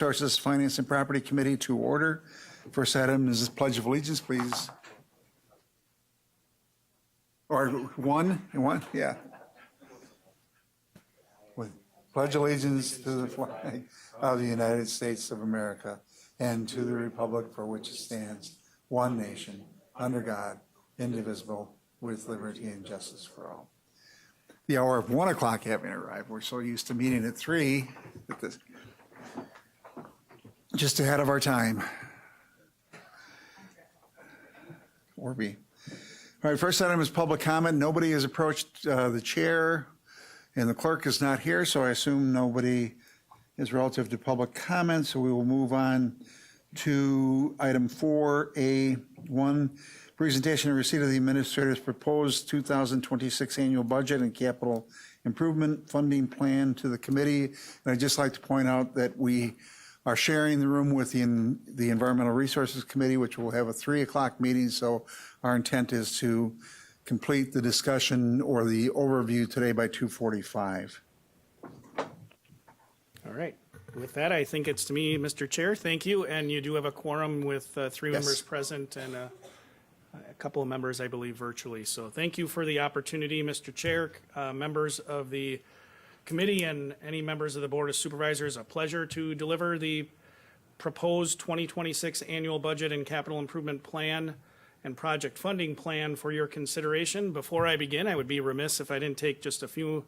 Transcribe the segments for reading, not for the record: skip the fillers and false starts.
Resources, Finance and Property Committee to order. First item is the Pledge of Allegiance, please. Or one, yeah. With Pledge allegiance to the flag of the United States of America and to the republic for which it stands, one nation, under God, indivisible, with liberty and justice for all. The hour of 1 o'clock having arrived. We're so used to meeting at 3, but this, just ahead of our time. Or be. All right, first item is public comment. Nobody has approached the chair, and the clerk is not here, so I assume nobody is relative to public comment, so we will move on to item 4A1, presentation and receipt of the administrator's proposed 2026 annual budget and capital improvement funding plan to the committee. And I'd just like to point out that we are sharing the room with the Environmental Resources Committee, which will have a 3 o'clock meeting. So our intent is to complete the discussion or the overview today by 2:45. All right. With that, I think it's to me, Mr. Chair. Thank you. And you do have a quorum with 3 members present and a couple of members, I believe, virtually. So thank you for the opportunity, Mr. Chair, members of the committee and any members of the Board of Supervisors. A pleasure to deliver the proposed 2026 annual budget and capital improvement plan and project funding plan for your consideration. Before I begin, I would be remiss if I didn't take just a few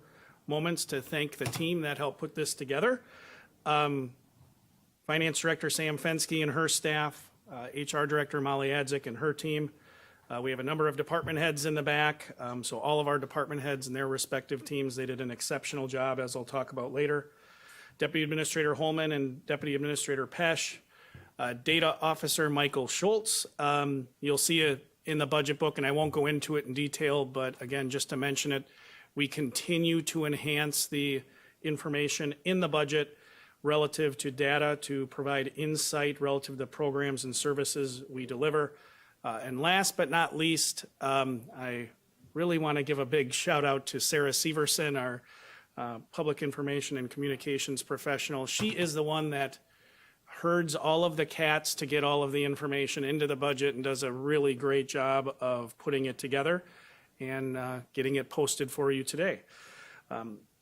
moments to thank the team that helped put this together. Finance Director Sam Fensky and her staff, HR Director Molly Adzik and her team. We have a number of department heads in the back, so all of our department heads and their respective teams, they did an exceptional job, as I'll talk about later. Deputy Administrator Holman and Deputy Administrator Pesch, Data Officer Michael Schultz. You'll see it in the budget book, and I won't go into it in detail, but again, just to mention it, we continue to enhance the information in the budget relative to data to provide insight relative to the programs and services we deliver. And last but not least, I really want to give a big shout out to Sarah Severson, our public information and communications professional. She is the one that herds all of the cats to get all of the information into the budget and does a really great job of putting it together and getting it posted for you today.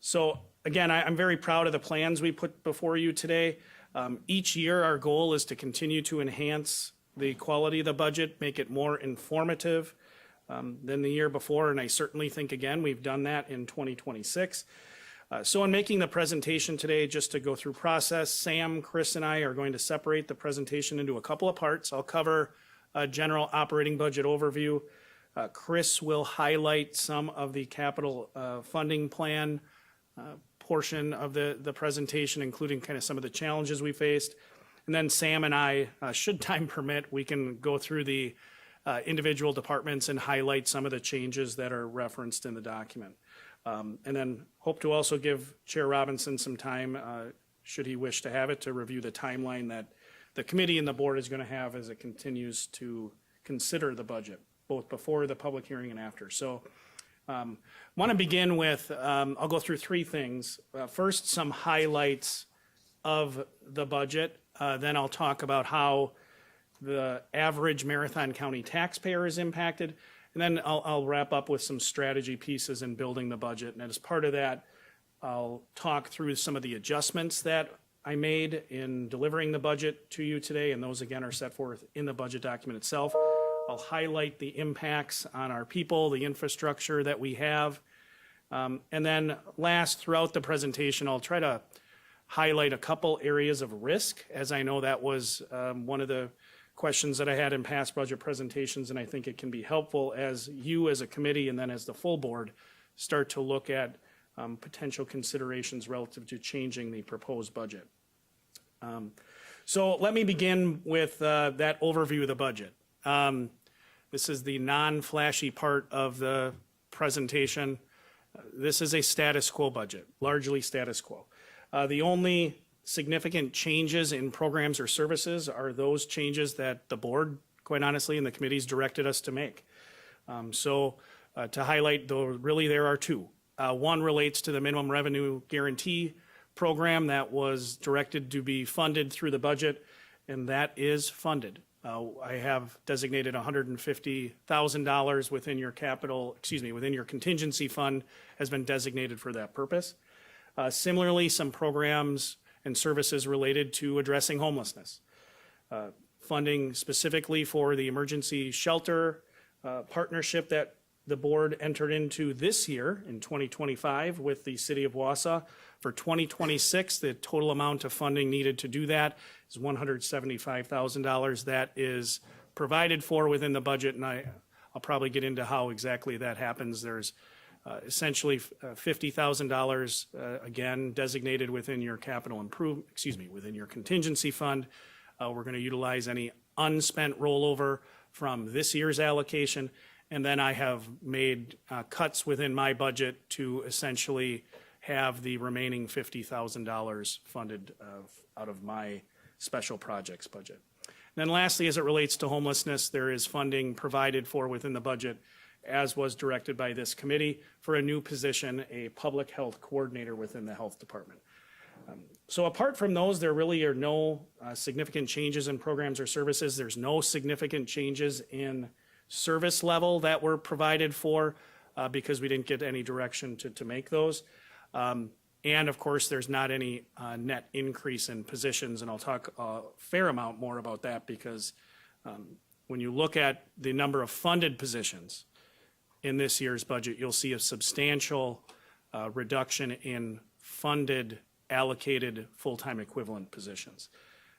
So again, I'm very proud of the plans we put before you today. Each year, our goal is to continue to enhance the quality of the budget, make it more informative than the year before, and I certainly think, again, we've done that in 2026. So in making the presentation today, just to go through process, Sam, Chris, and I are going to separate the presentation into a couple of parts. I'll cover a general operating budget overview. Chris will highlight some of the capital funding plan portion of the presentation, including kind of some of the challenges we faced. And then Sam and I, should time permit, we can go through the individual departments and highlight some of the changes that are referenced in the document. And then hope to also give Chair Robinson some time, should he wish to have it, to review the timeline that the committee and the board is going to have as it continues to consider the budget, both before the public hearing and after. So want to begin with, I'll go through 3 things. First, some highlights of the budget. Then I'll talk about how the average Marathon County taxpayer is impacted. And then I'll wrap up with some strategy pieces in building the budget. And as part of that, I'll talk through some of the adjustments that I made in delivering the budget to you today. And those, again, are set forth in the budget document itself. I'll highlight the impacts on our people, the infrastructure that we have. And then last, throughout the presentation, I'll try to highlight a couple areas of risk, as I know that was one of the questions that I had in past budget presentations, and I think it can be helpful as you as a committee and then as the full board start to look at potential considerations relative to changing the proposed budget. So let me begin with that overview of the budget. This is the non-flashy part of the presentation. This is a status quo budget, largely status quo. The only significant changes in programs or services are those changes that the board, quite honestly, and the committees directed us to make. To highlight, though, really there are 2. One relates to the minimum revenue guarantee program that was directed to be funded through the budget, and that is funded. I have designated $150,000 within your within your contingency fund has been designated for that purpose. Similarly, some programs and services related to addressing homelessness. Funding specifically for the emergency shelter partnership that the board entered into this year in 2025 with the city of Wausau. For 2026, the total amount of funding needed to do that is $175,000. That is provided for within the budget, and I'll probably get into how exactly that happens. There's essentially $50,000 again designated within your within your contingency fund. We're going to utilize any unspent rollover from this year's allocation, and then I have made cuts within my budget to essentially have the remaining $50,000 funded out of my special projects budget. And then lastly, as it relates to homelessness, there is funding provided for within the budget, as was directed by this committee, for a new position, a public health coordinator within the health department. So apart from those, there really are no significant changes in programs or services. There's no significant changes in service level that were provided for because we didn't get any direction to make those. And of course, there's not any net increase in positions, and I'll talk a fair amount more about that because when you look at the number of funded positions in this year's budget, you'll see a substantial reduction in funded allocated full-time equivalent positions.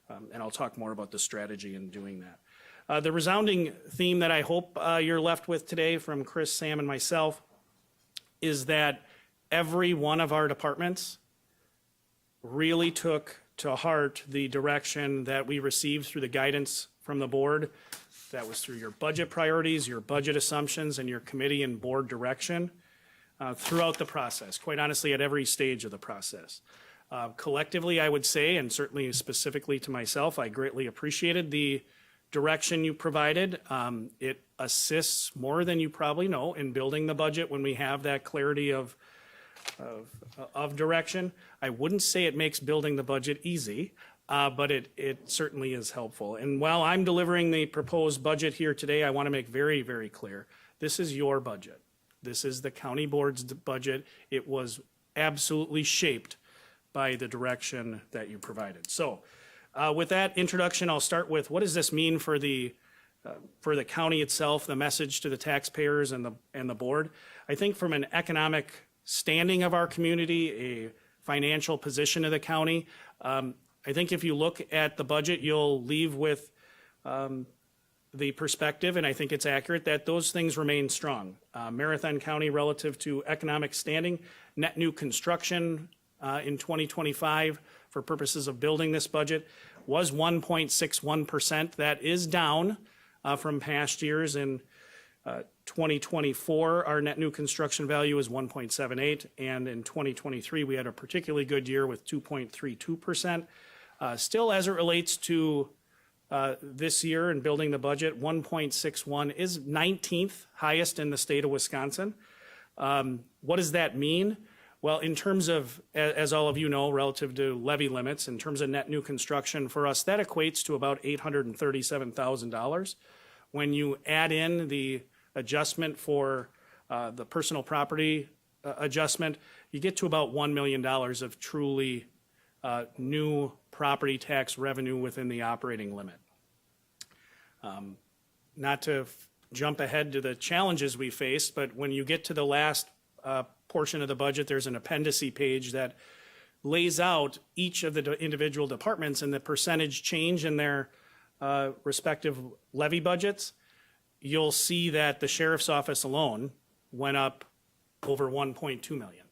And I'll talk more about the strategy in doing that. The resounding theme that I hope you're left with today from Chris, Sam, and myself is that every one of our departments really took to heart the direction that we received through the guidance from the board. That was through your budget priorities, your budget assumptions, and your committee and board direction throughout the process, quite honestly, at every stage of the process. Collectively, I would say, and certainly specifically to myself, I greatly appreciated the direction you provided. It assists more than you probably know in building the budget when we have that clarity of direction. I wouldn't say it makes building the budget easy, but it certainly is helpful. And while I'm delivering the proposed budget here today, I want to make very, very clear, this is your budget. This is the county board's budget. It was absolutely shaped by the direction that you provided. So with that introduction, I'll start with what does this mean for the county itself, the message to the taxpayers and the board. I think from an economic standing of our community, a financial position of the county, I think if you look at the budget, you'll leave with the perspective, and I think it's accurate, that those things remain strong. Marathon County relative to economic standing, net new construction in 2025 for purposes of building this budget was 1.61%. That is down from past years. In 2024, our net new construction value is 1.78, and in 2023, we had a particularly good year with 2.32%. Still, as it relates to this year and building the budget, 1.61 is 19th highest in the state of Wisconsin. What does that mean? Well, in terms of, as all of you know, relative to levy limits, in terms of net new construction for us, that equates to about $837,000. When you add in the adjustment for the personal property adjustment, you get to about $1 million of truly new property tax revenue within the operating limit. Not to jump ahead to the challenges we faced, but when you get to the last portion of the budget, there's an appendice page that lays out each of the individual departments and the percentage change in their respective levy budgets. You'll see that the sheriff's office alone went up over 1.2 million.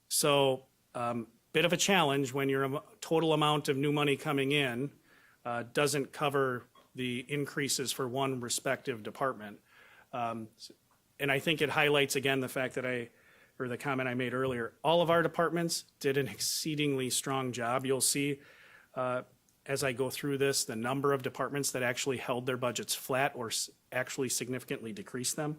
So bit of a challenge when your total amount of new money coming in doesn't cover the increases for one respective department. And I think it highlights again the fact that the comment I made earlier, all of our departments did an exceedingly strong job. You'll see as I go through this, the number of departments that actually held their budgets flat or actually significantly decreased them.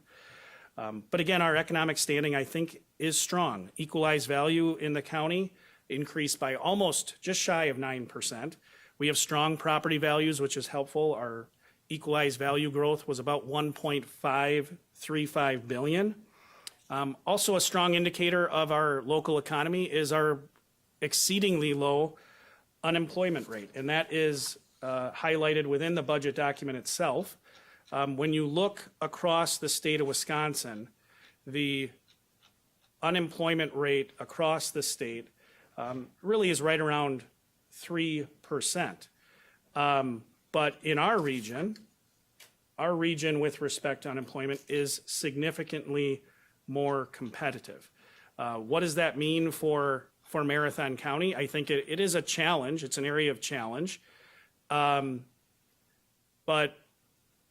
But again, our economic standing, I think, is strong. Equalized value in the county increased by almost just shy of 9%. We have strong property values, which is helpful. Our equalized value growth was about 1.535 billion. Also a strong indicator of our local economy is our exceedingly low unemployment rate, and that is highlighted within the budget document itself. When you look across the state of Wisconsin, the unemployment rate across the state really is right around 3%. But in our region with respect to unemployment is significantly more competitive. What does that mean for Marathon County? I think it is a challenge. It's an area of challenge. But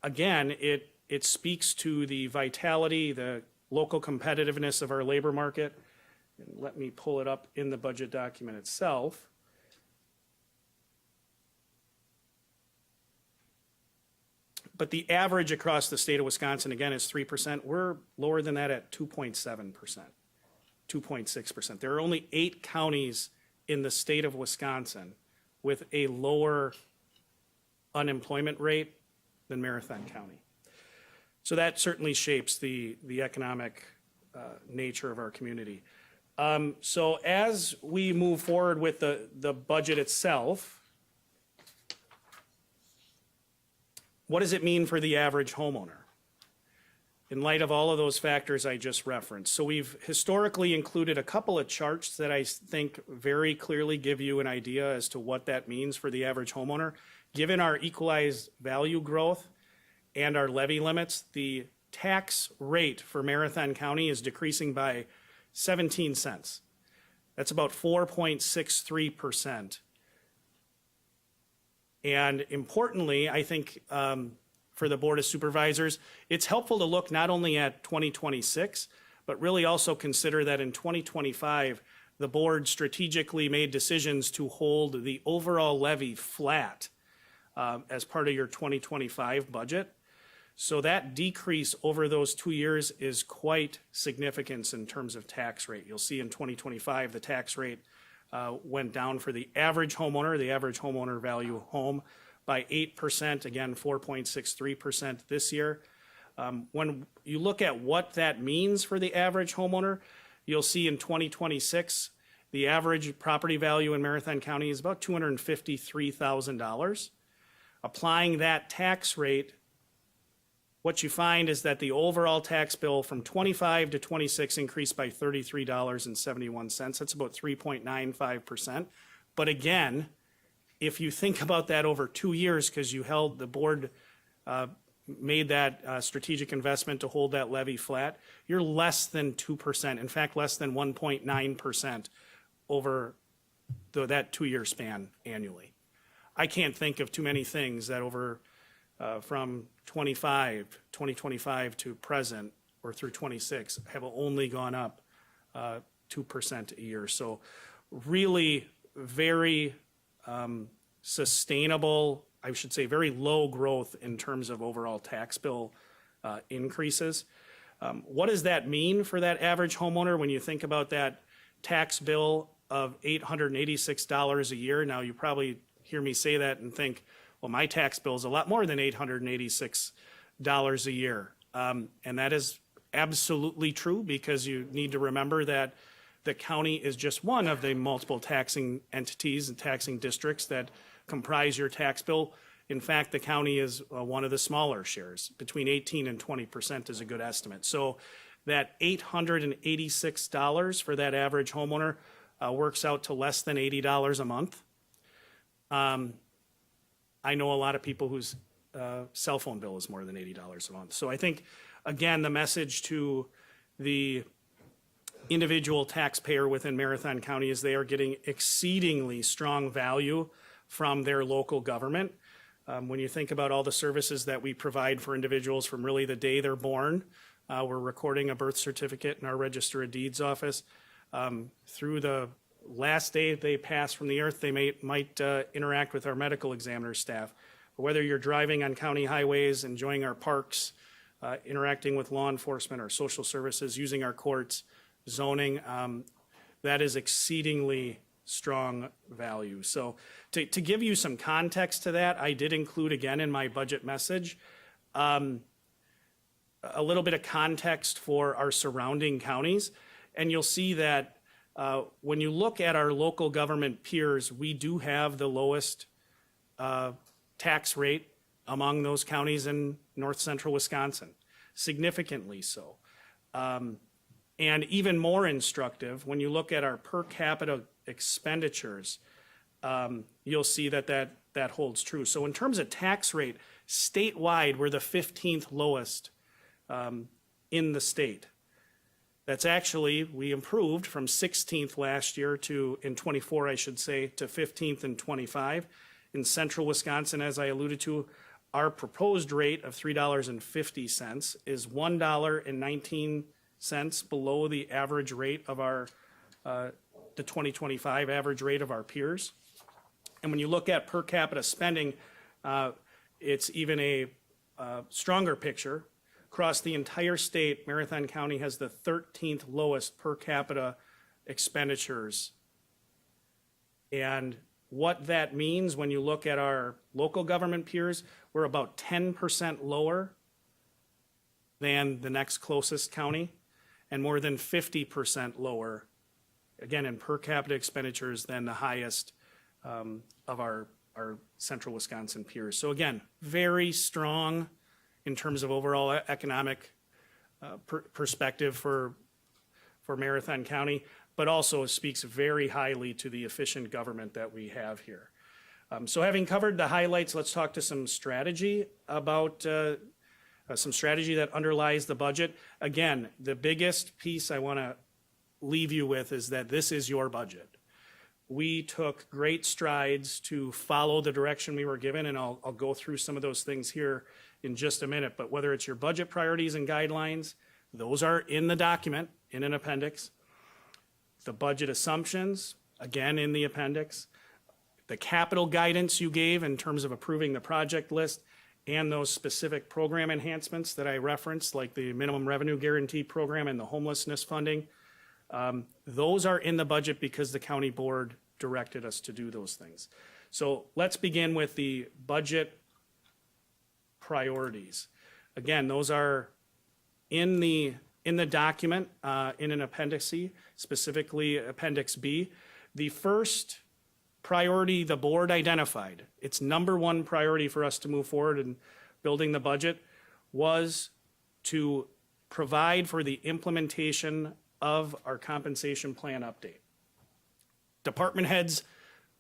again, it speaks to the vitality, the local competitiveness of our labor market. And let me pull it up in the budget document itself. But the average across the state of Wisconsin, again, is 3%. We're lower than that at 2.7%, 2.6%. There are only 8 counties in the state of Wisconsin with a lower unemployment rate than Marathon County. So that certainly shapes the economic nature of our community. So as we move forward with the budget itself, what does it mean for the average homeowner in light of all of those factors I just referenced? So we've historically included a couple of charts that I think very clearly give you an idea as to what that means for the average homeowner. Given our equalized value growth and our levy limits, the tax rate for Marathon County is decreasing by 17 cents. That's about 4.63%. And importantly, I think for the Board of Supervisors, it's helpful to look not only at 2026, but really also consider that in 2025, the board strategically made decisions to hold the overall levy flat as part of your 2025 budget. So that decrease over those 2 years is quite significant in terms of tax rate. You'll see in 2025, the tax rate went down for the average homeowner value home by 8%, again, 4.63% this year. When you look at what that means for the average homeowner, you'll see in 2026, the average property value in Marathon County is about $253,000. Applying that tax rate, what you find is that the overall tax bill from 25 to 26 increased by $33.71. That's about 3.95%. But again, if you think about that over 2 years, because the board made that strategic investment to hold that levy flat, you're less than 2%. In fact, less than 1.9% over that 2-year span annually. I can't think of too many things that over from 2025 to present or through 26 have only gone up 2% a year. So really very sustainable, I should say very low growth in terms of overall tax bill increases. What does that mean for that average homeowner when you think about that tax bill of $886 a year? Now you probably hear me say that and think, well, my tax bill is a lot more than $886 a year. And that is absolutely true, because you need to remember that the county is just one of the multiple taxing entities and taxing districts that comprise your tax bill. In fact, the county is one of the smaller shares. Between 18 and 20% is a good estimate. So that $886 for that average homeowner works out to less than $80 a month. I know a lot of people whose cell phone bill is more than $80 a month. So I think, again, the message to the individual taxpayer within Marathon County is they are getting exceedingly strong value from their local government. When you think about all the services that we provide for individuals from really the day they're born, we're recording a birth certificate in our Register of Deeds office. Through the last day they pass from the earth, they might interact with our medical examiner staff. But whether you're driving on county highways, enjoying our parks, interacting with law enforcement, our social services, using our courts, zoning, that is exceedingly strong value. So to give you some context to that, I did include again in my budget message a little bit of context for our surrounding counties. And you'll see that when you look at our local government peers, we do have the lowest tax rate among those counties in north central Wisconsin, significantly so. And even more instructive, when you look at our per capita expenditures, you'll see that holds true. So in terms of tax rate, statewide, we're the 15th lowest in the state. That's actually, we improved from 16th last year in 24, I should say, to 15th in 25. In central Wisconsin, as I alluded to, our proposed rate of $3.50 is $1.19 below the average rate of the 2025 average rate of our peers. And when you look at per capita spending, it's even a stronger picture. Across the entire state, Marathon County has the 13th lowest per capita expenditures. And what that means when you look at our local government peers, we're about 10% lower than the next closest county and more than 50% lower, again, in per capita expenditures than the highest of our central Wisconsin peers. So again, very strong in terms of overall economic perspective for Marathon County, but also speaks very highly to the efficient government that we have here. So having covered the highlights, let's talk to some strategy about some strategy that underlies the budget. Again, the biggest piece I want to leave you with is that this is your budget. We took great strides to follow the direction we were given, and I'll go through some of those things here in just a minute. But whether it's your budget priorities and guidelines, those are in the document, in an appendix. The budget assumptions, again, in the appendix. The capital guidance you gave in terms of approving the project list and those specific program enhancements that I referenced, like the minimum revenue guarantee program and the homelessness funding, those are in the budget because the county board directed us to do those things. So let's begin with the budget priorities. Again, those are in the document, in an appendix C, specifically Appendix B. The first priority the board identified, its number one priority for us to move forward in building the budget, was to provide for the implementation of our compensation plan update. Department heads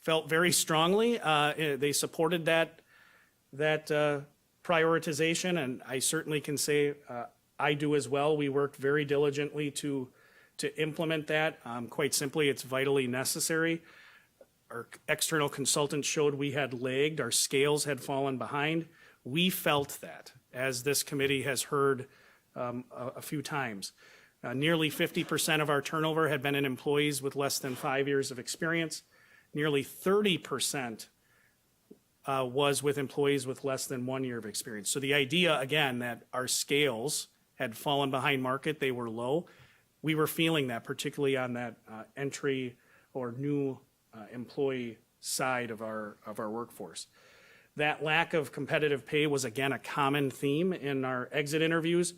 felt very strongly. They supported that prioritization, and I certainly can say I do as well. We worked very diligently to implement that. Quite simply, it's vitally necessary. Our external consultants showed we had lagged, our scales had fallen behind. We felt that, as this committee has heard a few times. Nearly 50% of our turnover had been in employees with less than 5 years of experience. Nearly 30% was with employees with less than 1 year of experience. So the idea, again, that our scales had fallen behind market, they were low. We were feeling that, particularly on that entry or new employee side of our workforce. That lack of competitive pay was, again, a common theme in our exit interviews.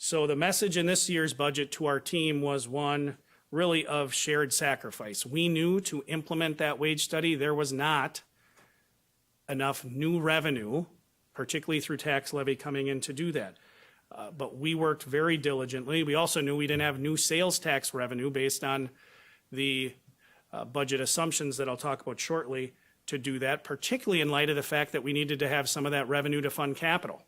So the message in this year's budget to our team was one really of shared sacrifice. We knew to implement that wage study, there was not enough new revenue, particularly through tax levy, coming in to do that. But we worked very diligently. We also knew we didn't have new sales tax revenue based on the budget assumptions that I'll talk about shortly to do that, particularly in light of the fact that we needed to have some of that revenue to fund capital.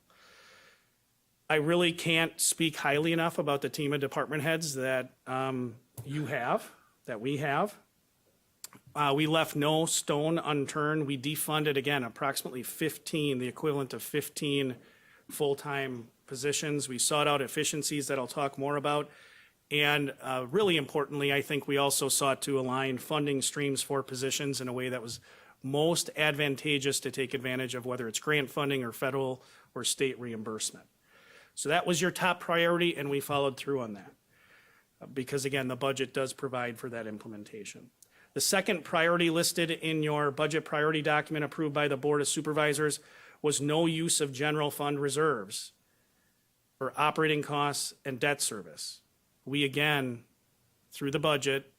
I really can't speak highly enough about the team of department heads that we have. We left no stone unturned. We defunded, again, approximately 15, the equivalent of 15 full-time positions. We sought out efficiencies that I'll talk more about. And really importantly, I think we also sought to align funding streams for positions in a way that was most advantageous to take advantage of, whether it's grant funding or federal or state reimbursement. So that was your top priority, and we followed through on that. Because again, the budget does provide for that implementation. The second priority listed in your budget priority document approved by the Board of Supervisors was no use of general fund reserves for operating costs and debt service. We again, through the budget,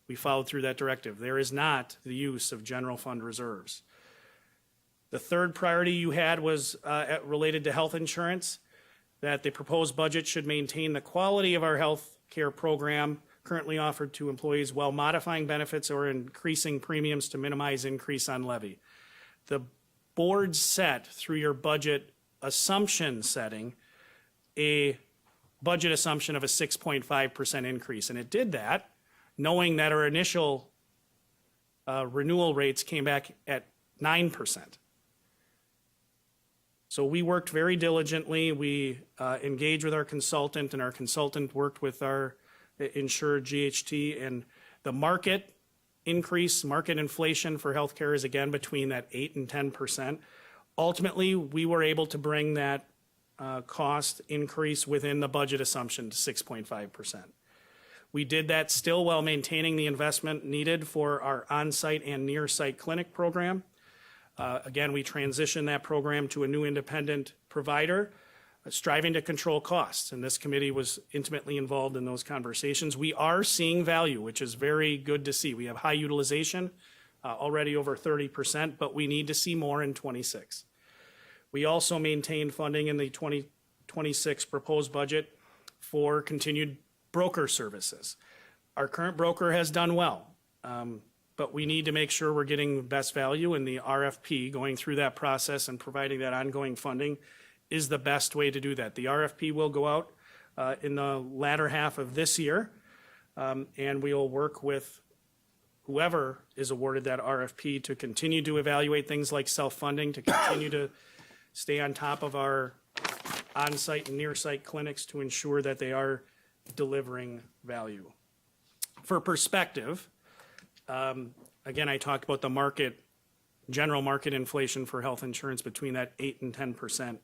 we followed through that directive. There is not the use of general fund reserves. The third priority you had was related to health insurance, that the proposed budget should maintain the quality of our health care program currently offered to employees while modifying benefits or increasing premiums to minimize increase on levy. The board set, through your budget assumption setting, a budget assumption of a 6.5% increase. And it did that knowing that our initial renewal rates came back at 9%. So we worked very diligently. We engaged with our consultant, and our consultant worked with our insured GHT, and the market increase, market inflation for healthcare is again between that 8 and 10%. Ultimately, we were able to bring that cost increase within the budget assumption to 6.5%. We did that still while maintaining the investment needed for our on-site and near-site clinic program. Again, we transitioned that program to a new independent provider, striving to control costs, and this committee was intimately involved in those conversations. We are seeing value, which is very good to see. We have high utilization, already over 30%, but we need to see more in 26. We also maintained funding in the 2026 proposed budget for continued broker services. Our current broker has done well, but we need to make sure we're getting best value, in the RFP, going through that process and providing that ongoing funding is the best way to do that. The RFP will go out in the latter half of this year, and we will work with whoever is awarded that RFP to continue to evaluate things like self-funding, to continue to stay on top of our on-site and near-site clinics to ensure that they are delivering value. For perspective, again, I talked about the market, general market inflation for health insurance between that 8 and 10%.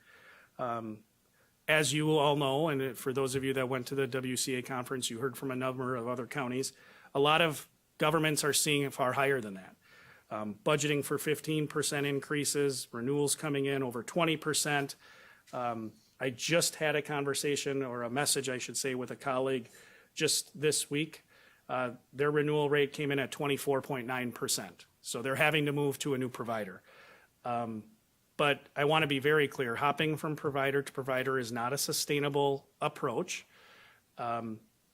As you all know, and for those of you that went to the WCA conference, you heard from a number of other counties, a lot of governments are seeing it far higher than that. Budgeting for 15% increases, renewals coming in over 20%. I just had a conversation, or a message I should say, with a colleague just this week. Their renewal rate came in at 24.9%. So they're having to move to a new provider. But I want to be very clear, hopping from provider to provider is not a sustainable approach.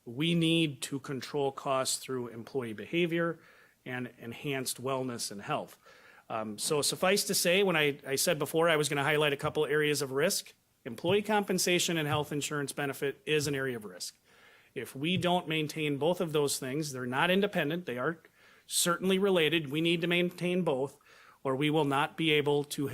We need to control costs through employee behavior and enhanced wellness and health. So suffice to say, when I said before I was going to highlight a couple areas of risk, employee compensation and health insurance benefit is an area of risk. If we don't maintain both of those things, they're not independent, they are certainly related, we need to maintain both, or we will not be able to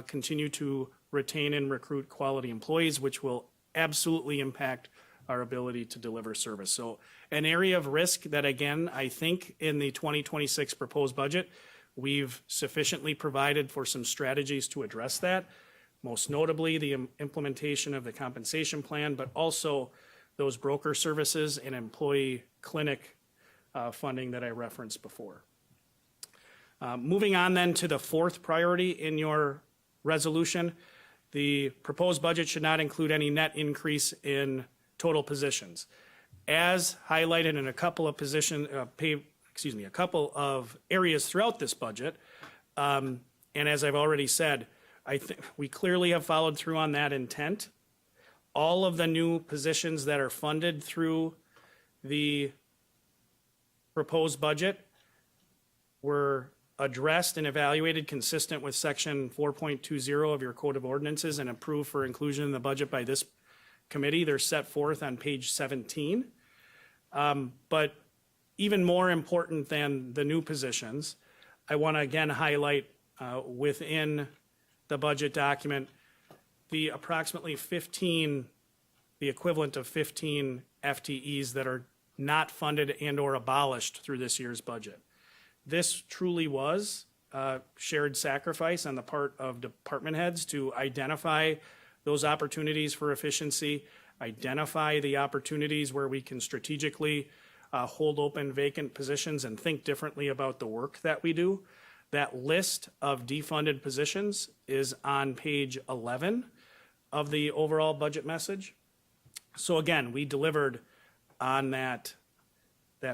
continue to retain and recruit quality employees, which will absolutely impact our ability to deliver service. So an area of risk that, again, I think in the 2026 proposed budget, we've sufficiently provided for some strategies to address that, most notably the implementation of the compensation plan, but also those broker services and employee clinic funding that I referenced before. Moving on then to the fourth priority in your resolution, the proposed budget should not include any net increase in total positions. As highlighted in a couple of a couple of areas throughout this budget, and as I've already said, I think we clearly have followed through on that intent. All of the new positions that are funded through the proposed budget were addressed and evaluated consistent with section 4.20 of your Code of Ordinances and approved for inclusion in the budget by this committee. They're set forth on page 17. But even more important than the new positions, I want to again highlight within the budget document the approximately 15, the equivalent of 15 FTEs that are not funded and or abolished through this year's budget. This truly was shared sacrifice on the part of department heads to identify those opportunities for efficiency, identify the opportunities where we can strategically hold open vacant positions and think differently about the work that we do. That list of defunded positions is on page 11 of the overall budget message. So again, we delivered on that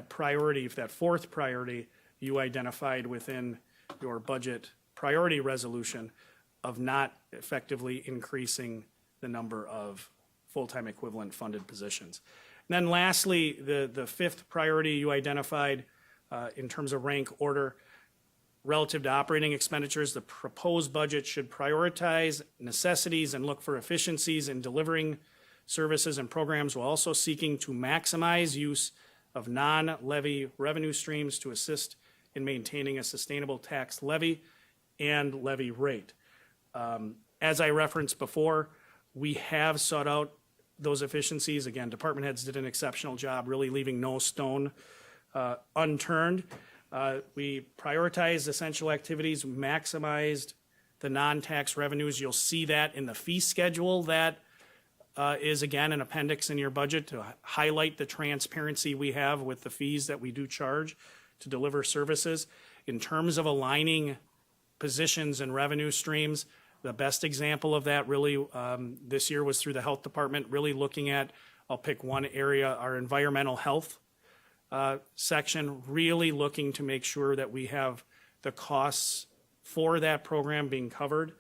priority, that fourth priority you identified within your budget priority resolution of not effectively increasing the number of full-time equivalent funded positions. And then lastly, the fifth priority you identified in terms of rank order, relative to operating expenditures, the proposed budget should prioritize necessities and look for efficiencies in delivering services and programs while also seeking to maximize use of non-levy revenue streams to assist in maintaining a sustainable tax levy and levy rate. As I referenced before, we have sought out those efficiencies. Again, department heads did an exceptional job, really leaving no stone unturned. We prioritized essential activities, maximized the non-tax revenues. You'll see that in the fee schedule that is, again, an appendix in your budget to highlight the transparency we have with the fees that we do charge to deliver services. In terms of aligning positions and revenue streams, the best example of that really this year was through the health department, really looking at, I'll pick one area, our environmental health section, really looking to make sure that we have the costs for that program being covered,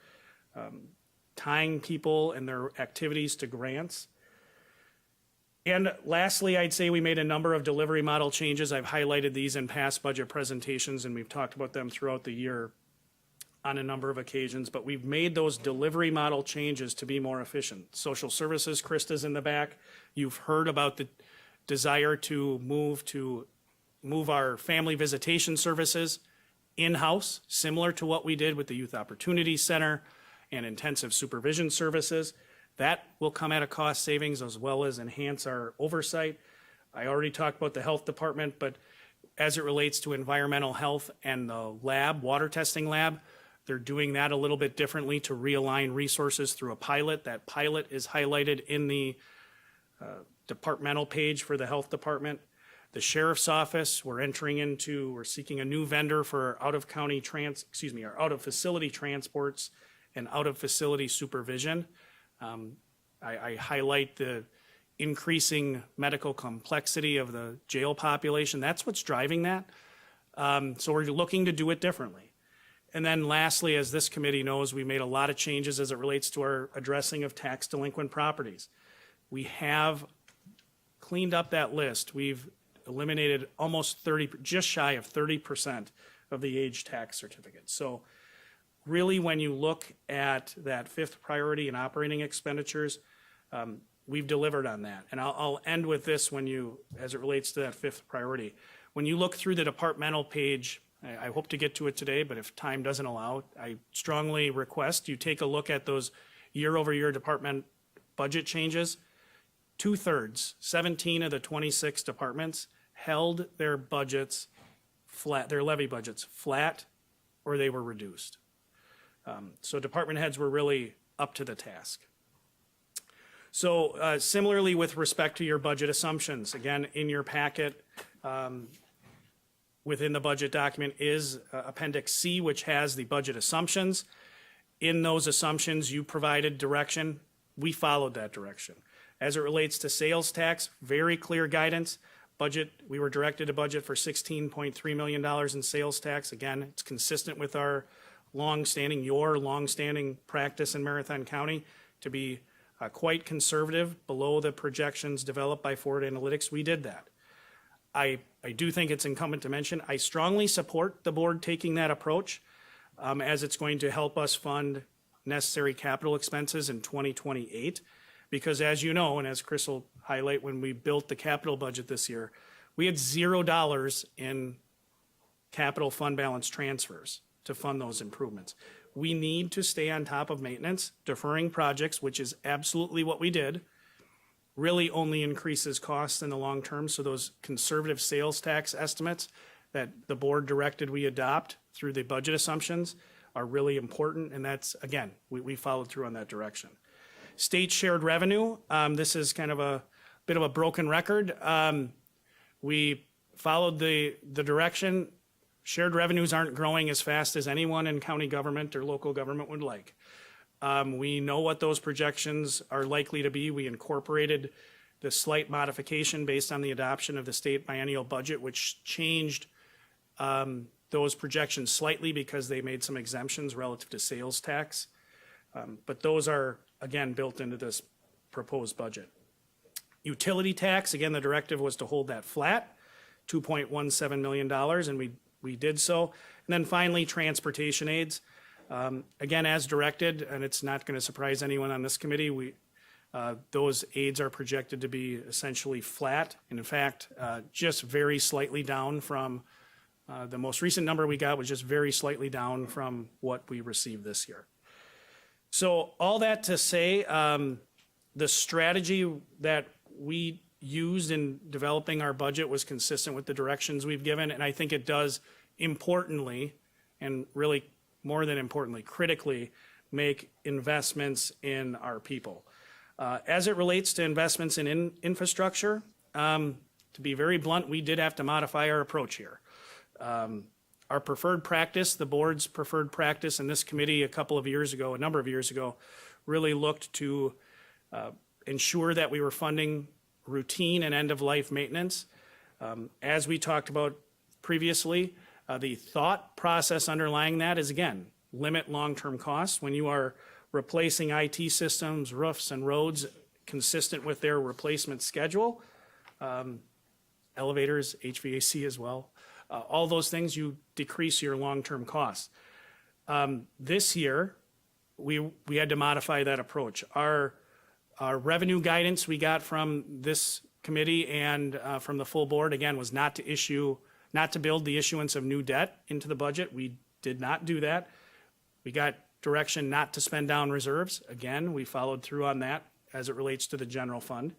tying people and their activities to grants. And lastly, I'd say we made a number of delivery model changes. I've highlighted these in past budget presentations, and we've talked about them throughout the year on a number of occasions, but we've made those delivery model changes to be more efficient. Social services, Krista's in the back. You've heard about the desire to move our family visitation services in-house, similar to what we did with the Youth Opportunity Center and intensive supervision services. That will come at a cost savings as well as enhance our oversight. I already talked about the health department, but as it relates to environmental health and the lab, water testing lab, they're doing that a little bit differently to realign resources through a pilot. That pilot is highlighted in the departmental page for the health department. The sheriff's office, we're seeking a new vendor for our out-of-facility transports and out-of-facility supervision. I highlight the increasing medical complexity of the jail population. That's what's driving that. So we're looking to do it differently. And then lastly, as this committee knows, we made a lot of changes as it relates to our addressing of tax delinquent properties. We have cleaned up that list. We've eliminated almost just shy of 30% of the age tax certificates. So really, when you look at that fifth priority in operating expenditures, we've delivered on that. And I'll end with this as it relates to that fifth priority. When you look through the departmental page, I hope to get to it today, but if time doesn't allow, I strongly request you take a look at those year-over-year department budget changes. 2/3, 17 of the 26 departments held their budgets flat, their levy budgets flat, or they were reduced. So department heads were really up to the task. So similarly with respect to your budget assumptions, again, in your packet, within the budget document is Appendix C, which has the budget assumptions. In those assumptions, you provided direction. We followed that direction. As it relates to sales tax, very clear guidance. We were directed to budget for $16.3 million in sales tax. Again, it's consistent with your longstanding practice in Marathon County to be quite conservative, below the projections developed by Forward Analytics. We did that. I do think it's incumbent to mention, I strongly support the board taking that approach as it's going to help us fund necessary capital expenses in 2028. Because as you know, and as Chris will highlight, when we built the capital budget this year, we had $0 in capital fund balance transfers to fund those improvements. We need to stay on top of maintenance. Deferring projects, which is absolutely what we did, really only increases costs in the long term. So those conservative sales tax estimates that the board directed we adopt through the budget assumptions are really important. And that's, again, we followed through on that direction. State shared revenue, this is kind of a bit of a broken record. We followed the direction. Shared revenues aren't growing as fast as anyone in county government or local government would like. We know what those projections are likely to be. We incorporated the slight modification based on the adoption of the state biennial budget, which changed those projections slightly because they made some exemptions relative to sales tax. But those are, again, built into this proposed budget. Utility tax, again, the directive was to hold that flat, $2.17 million, and we did so. And then finally, transportation aids. Again, as directed, and it's not going to surprise anyone on this committee, those aids are projected to be essentially flat. And in fact, just very slightly down from the most recent number we got was just very slightly down from what we received this year. So all that to say, the strategy that we used in developing our budget was consistent with the directions we've given, and I think it does importantly, and really more than importantly, critically, make investments in our people. As it relates to investments in infrastructure, to be very blunt, we did have to modify our approach here. Our preferred practice, the board's preferred practice, and this committee a number of years ago, really looked to ensure that we were funding routine and end-of-life maintenance. As we talked about previously, the thought process underlying that is, again, limit long-term costs. When you are replacing IT systems, roofs, and roads consistent with their replacement schedule, elevators, HVAC as well, all those things, you decrease your long-term costs. This year, we had to modify that approach. Our revenue guidance we got from this committee and from the full board, again, was not to build the issuance of new debt into the budget. We did not do that. We got direction not to spend down reserves. Again, we followed through on that as it relates to the general fund.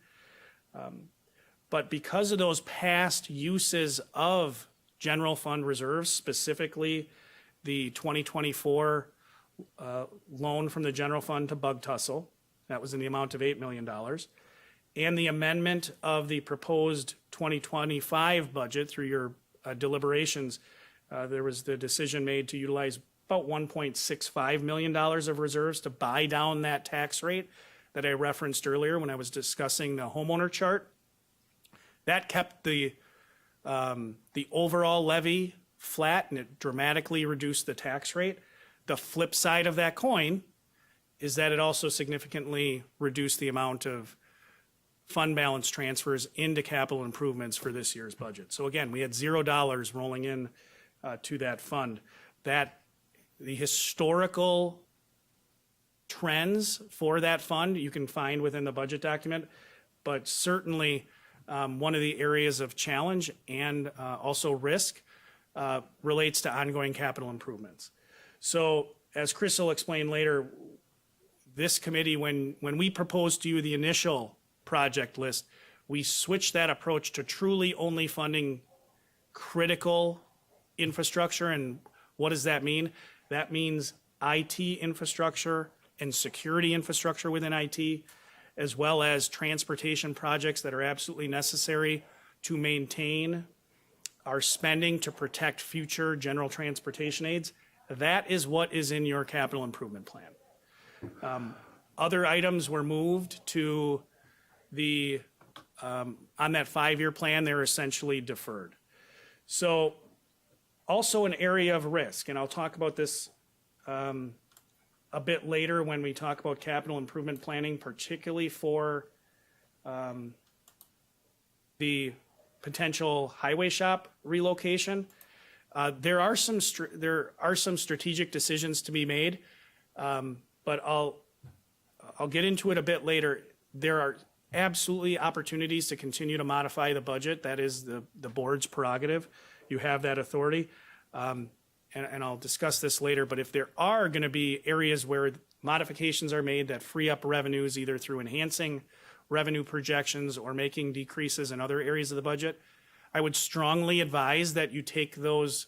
But because of those past uses of general fund reserves, specifically the 2024 loan from the general fund to Bug Tussle, that was in the amount of $8 million, and the amendment of the proposed 2025 budget through your deliberations, there was the decision made to utilize about $1.65 million of reserves to buy down that tax rate that I referenced earlier when I was discussing the homeowner chart. That kept the overall levy flat, and it dramatically reduced the tax rate. The flip side of that coin is that it also significantly reduced the amount of fund balance transfers into capital improvements for this year's budget. So again, we had $0 rolling in to that fund. The historical trends for that fund you can find within the budget document, but certainly one of the areas of challenge and also risk relates to ongoing capital improvements. So as Chris will explain later, this committee, when we proposed to you the initial project list, we switched that approach to truly only funding critical infrastructure. And what does that mean? That means IT infrastructure and security infrastructure within IT, as well as transportation projects that are absolutely necessary to maintain our spending to protect future general transportation aids. That is what is in your capital improvement plan. Other items were moved to on that 5-year plan, they're essentially deferred. So also an area of risk, and I'll talk about this a bit later when we talk about capital improvement planning, particularly for the potential highway shop relocation. There are some strategic decisions to be made, but I'll get into it a bit later. There are absolutely opportunities to continue to modify the budget. That is the board's prerogative. You have that authority. And I'll discuss this later, but if there are going to be areas where modifications are made that free up revenues, either through enhancing revenue projections or making decreases in other areas of the budget, I would strongly advise that you take those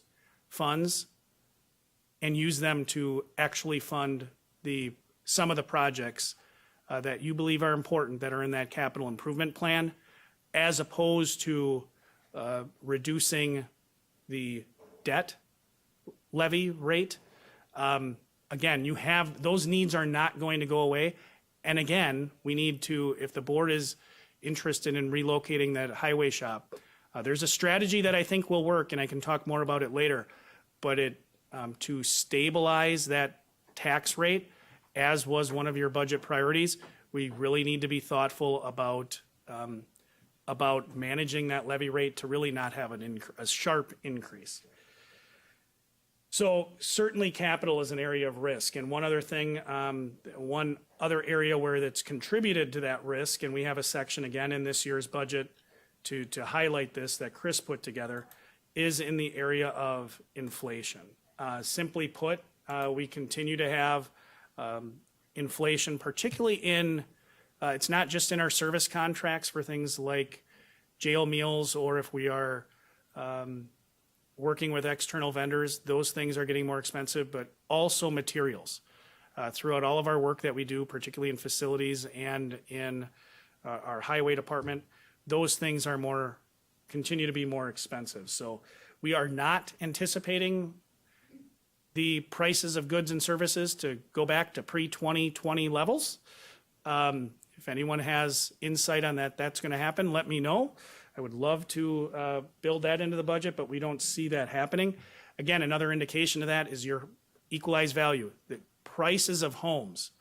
funds and use them to actually fund some of the projects that you believe are important that are in that capital improvement plan, as opposed to reducing the debt levy rate. Again, you have, those needs are not going to go away. And again, we need to, if the board is interested in relocating that highway shop, there's a strategy that I think will work, and I can talk more about it later. But to stabilize that tax rate, as was one of your budget priorities, we really need to be thoughtful about managing that levy rate to really not have a sharp increase. So certainly capital is an area of risk. And one other thing, one other area where that's contributed to that risk, and we have a section again in this year's budget to highlight this that Chris put together, is in the area of inflation. Simply put, we continue to have inflation, particularly in, it's not just in our service contracts for things like jail meals, or if we are working with external vendors, those things are getting more expensive, but also materials. Throughout all of our work that we do, particularly in facilities and in our highway department, those things are continue to be more expensive. So we are not anticipating the prices of goods and services to go back to pre-2020 levels. If anyone has insight on that, that's going to happen, let me know. I would love to build that into the budget, but we don't see that happening. Again, another indication of that is your equalized value. The prices of homes,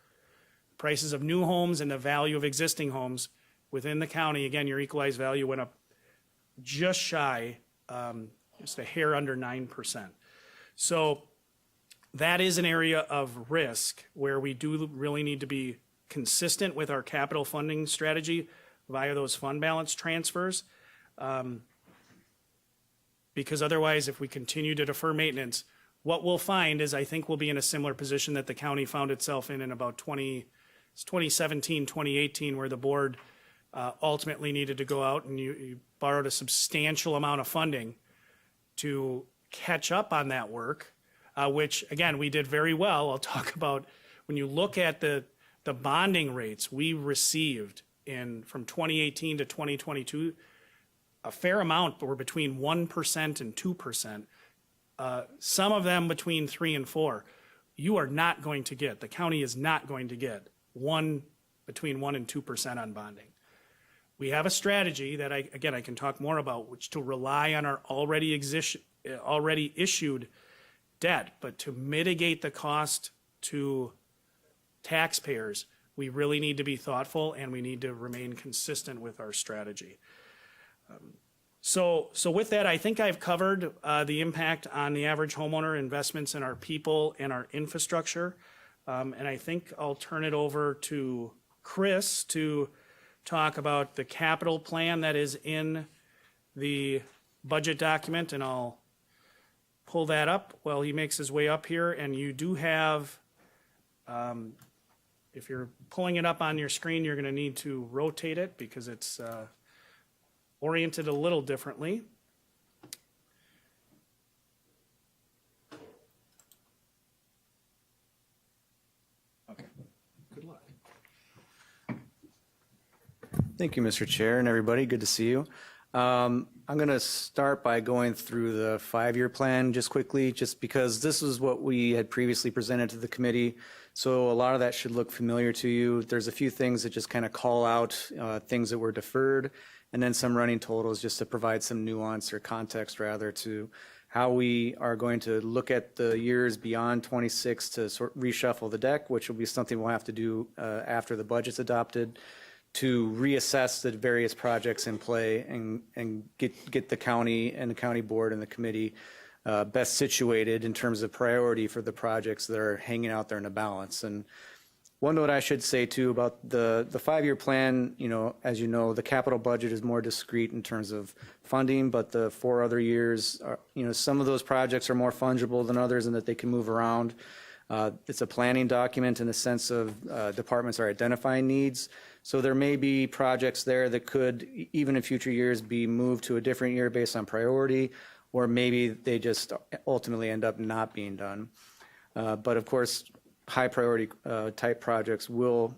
prices of new homes and the value of existing homes within the county, again, your equalized value went up just shy, just a hair under 9%. So that is an area of risk where we do really need to be consistent with our capital funding strategy via those fund balance transfers. Because otherwise, if we continue to defer maintenance, what we'll find is I think we'll be in a similar position that the county found itself in about 2017, 2018, where the board ultimately needed to go out and you borrowed a substantial amount of funding to catch up on that work, which again, we did very well. I'll talk about when you look at the bonding rates we received from 2018 to 2022, a fair amount, but were between 1% and 2%. Some of them between 3 and 4. You are not going to get, the county is not going to get between 1 and 2% on bonding. We have a strategy that I can talk more about, which to rely on our already issued debt, but to mitigate the cost to taxpayers, we really need to be thoughtful and we need to remain consistent with our strategy. So with that, I think I've covered the impact on the average homeowner, investments in our people and our infrastructure. And I think I'll turn it over to Chris to talk about the capital plan that is in the budget document, and I'll pull that up while he makes his way up here. And you do have, if you're pulling it up on your screen, you're going to need to rotate it because it's oriented a little differently. Okay, good luck. Thank you, Mr. Chair, and everybody. Good to see you. I'm going to start by going through the 5-year plan just quickly, just because this is what we had previously presented to the committee. So a lot of that should look familiar to you. There's a few things that just kind of call out things that were deferred, and then some running totals just to provide some nuance or context rather to how we are going to look at the years beyond 26 to reshuffle the deck, which will be something we'll have to do after the budget's adopted, to reassess the various projects in play and get the county and the county board and the committee best situated in terms of priority for the projects that are hanging out there in a balance. And one note I should say too about the 5-year plan, as you know, the capital budget is more discrete in terms of funding, but the 4 other years are, some of those projects are more fungible than others in that they can move around. It's a planning document in the sense of departments are identifying needs. So there may be projects there that could, even in future years, be moved to a different year based on priority, or maybe they just ultimately end up not being done. But of course, high priority type projects will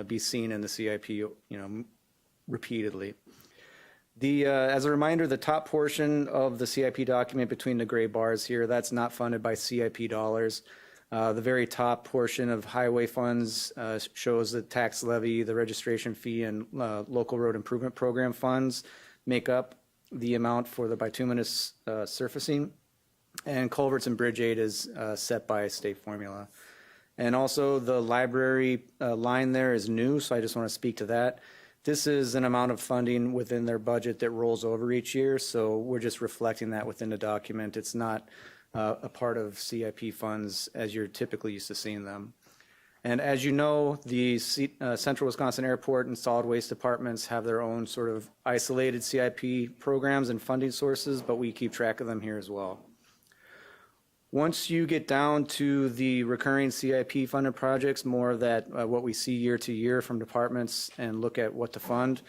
be seen in the CIP, repeatedly. As a reminder, the top portion of the CIP document between the gray bars here, that's not funded by CIP dollars. The very top portion of highway funds shows the tax levy, the registration fee, and local road improvement program funds make up the amount for the bituminous surfacing. And culverts and bridge aid is set by state formula. And also the library line there is new, so I just want to speak to that. This is an amount of funding within their budget that rolls over each year, so we're just reflecting that within the document. It's not a part of CIP funds as you're typically used to seeing them. And as you know, the Central Wisconsin Airport and Solid Waste departments have their own sort of isolated CIP programs and funding sources, but we keep track of them here as well. Once you get down to the recurring CIP funded projects, more of that, what we see year to year from departments, and look at what to fund,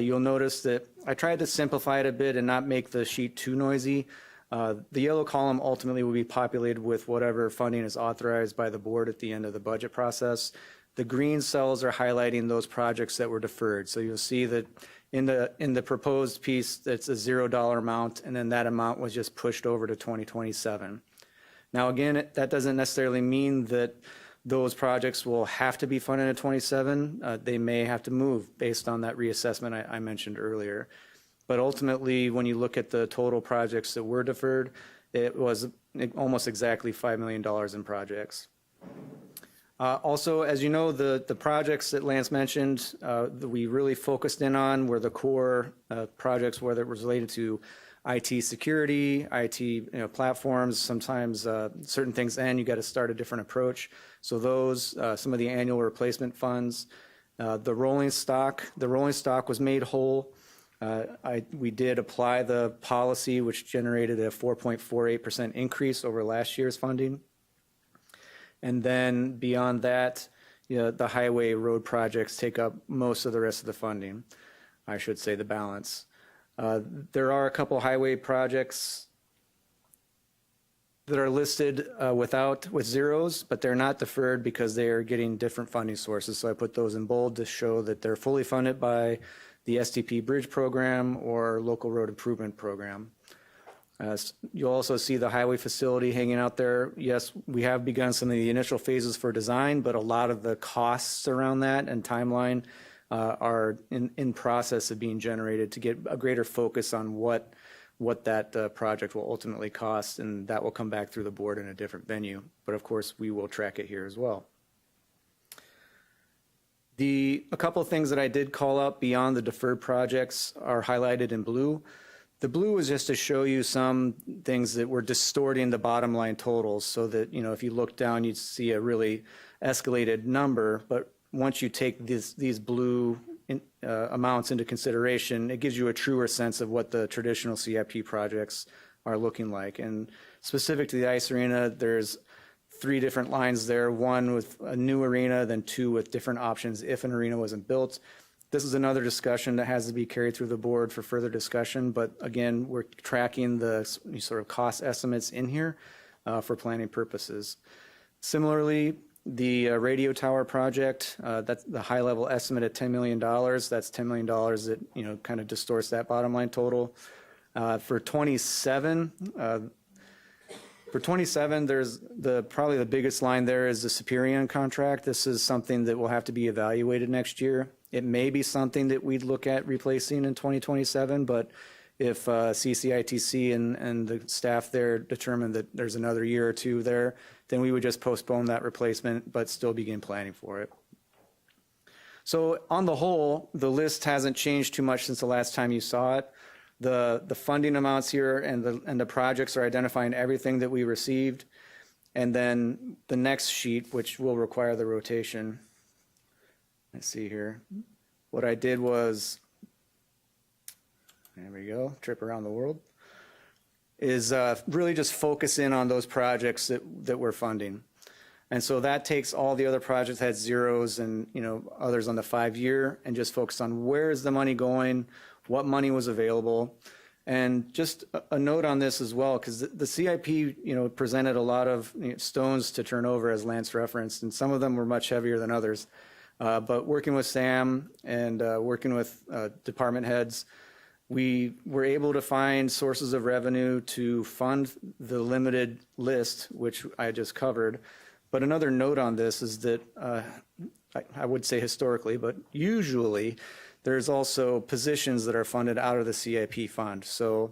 you'll notice that I tried to simplify it a bit and not make the sheet too noisy. The yellow column ultimately will be populated with whatever funding is authorized by the board at the end of the budget process. The green cells are highlighting those projects that were deferred. So you'll see that in the proposed piece, that's a $0 amount, and then that amount was just pushed over to 2027. Now, again, that doesn't necessarily mean that those projects will have to be funded in 27. They may have to move based on that reassessment I mentioned earlier. But ultimately, when you look at the total projects that were deferred, it was almost exactly $5 million in projects. Also, as you know, the projects that Lance mentioned, that we really focused in on were the core projects, whether it was related to IT security, IT platforms. Sometimes certain things end, you got to start a different approach. So those, some of the annual replacement funds, the rolling stock was made whole. We did apply the policy, which generated a 4.48% increase over last year's funding. And then beyond that, the highway road projects take up most of the rest of the funding, I should say the balance. There are a couple highway projects that are listed with zeros, but they're not deferred because they are getting different funding sources. So I put those in bold to show that they're fully funded by the STP Bridge Program or Local Road Improvement Program. You'll also see the highway facility hanging out there. Yes, we have begun some of the initial phases for design, but a lot of the costs around that and timeline are in process of being generated to get a greater focus on what that project will ultimately cost, and that will come back through the board in a different venue. But of course, we will track it here as well. A couple of things that I did call out beyond the deferred projects are highlighted in blue. The blue is just to show you some things that were distorting the bottom line totals so that, if you look down, you'd see a really escalated number. But once you take these blue amounts into consideration, it gives you a truer sense of what the traditional CIP projects are looking like. And specific to the ice arena, there's 3 different lines there, one with a new arena, then 2 with different options if an arena wasn't built. This is another discussion that has to be carried through the board for further discussion, but again, we're tracking the sort of cost estimates in here for planning purposes. Similarly, the radio tower project, that's the high level estimate at $10 million. That's $10 million that, kind of distorts that bottom line total. For 27, there's probably the biggest line there is the Superion contract. This is something that will have to be evaluated next year. It may be something that we'd look at replacing in 2027, but if CCITC and the staff there determine that there's another year or 2 there, then we would just postpone that replacement, but still begin planning for it. So on the whole, the list hasn't changed too much since the last time you saw it. The funding amounts here and the projects are identifying everything that we received. And then the next sheet, which will require the rotation. Let's see here. What I did was, there we go, trip around the world, is really just focus in on those projects that we're funding. And so that takes all the other projects that had zeros and others on the 5-year and just focus on where is the money going, what money was available. And just a note on this as well, because the CIP presented a lot of stones to turn over, as Lance referenced, and some of them were much heavier than others. But working with Sam and working with department heads, We were able to find sources of revenue to fund the limited list, which I just covered. But another note on this is that I would say historically, but usually there's also positions that are funded out of the CIP fund. So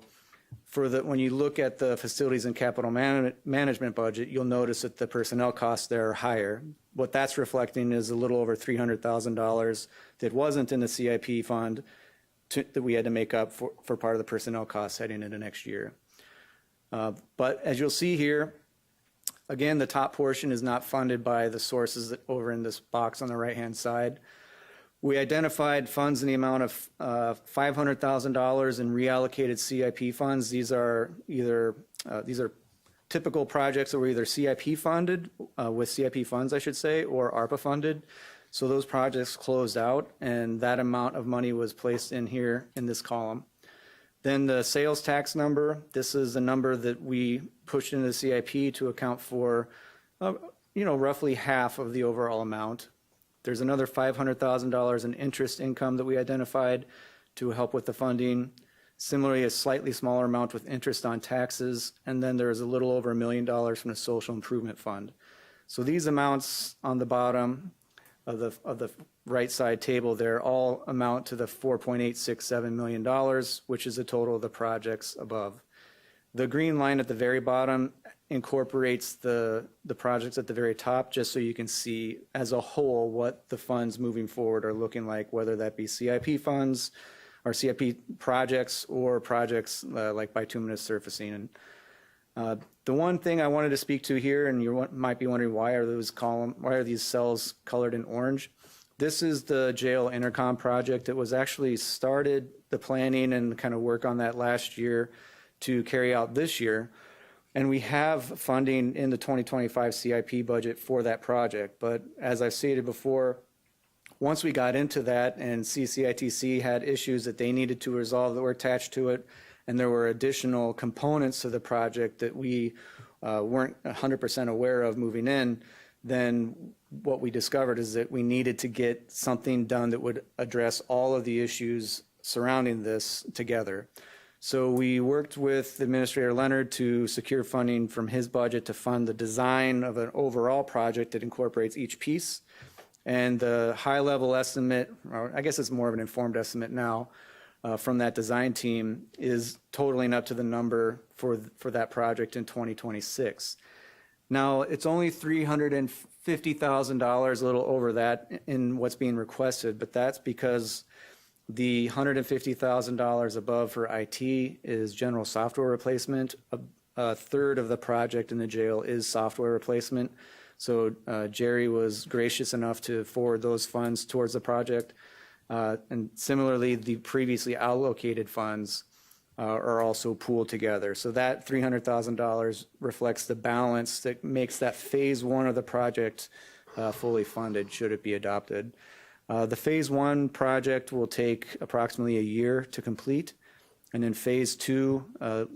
when you look at the facilities and capital management budget, you'll notice that the personnel costs there are higher. What that's reflecting is a little over $300,000 that wasn't in the CIP fund that we had to make up for part of the personnel costs heading into next year. But as you'll see here, again, the top portion is not funded by the sources that over in this box on the right-hand side. We identified funds in the amount of $500,000 in reallocated CIP funds. These are typical projects that were either CIP funded, with CIP funds, I should say, or ARPA funded. So those projects closed out, and that amount of money was placed in here in this column. Then the sales tax number, this is a number that we pushed into the CIP to account for, roughly half of the overall amount. There's another $500,000 in interest income that we identified to help with the funding. Similarly, a slightly smaller amount with interest on taxes, and then there's a little over $1 million from the Social Improvement Fund. So these amounts on the bottom of the right side table there all amount to the $4.867 million, which is the total of the projects above. The green line at the very bottom incorporates the projects at the very top, just so you can see as a whole what the funds moving forward are looking like, whether that be CIP funds or CIP projects or projects like bituminous surfacing. And the one thing I wanted to speak to here, and you might be wondering why are these cells colored in orange? This is the jail intercom project. It was actually started, the planning and kind of work on that last year to carry out this year. And we have funding in the 2025 CIP budget for that project. But as I've stated before, once we got into that and CCITC had issues that they needed to resolve that were attached to it, and there were additional components to the project that we weren't 100% aware of moving in, then what we discovered is that we needed to get something done that would address all of the issues surrounding this together. So we worked with Administrator Leonard to secure funding from his budget to fund the design of an overall project that incorporates each piece. And the high-level estimate, or I guess it's more of an informed estimate now, from that design team is totaling up to the number for that project in 2026. Now, it's only $350,000, a little over that, in what's being requested, but that's because the $150,000 above for IT is general software replacement. A third of the project in the jail is software replacement. So Jerry was gracious enough to forward those funds towards the project. And similarly, the previously allocated funds are also pooled together. So that $300,000 reflects the balance that makes that phase one of the project fully funded, should it be adopted. The phase one project will take approximately a year to complete. And then phase two,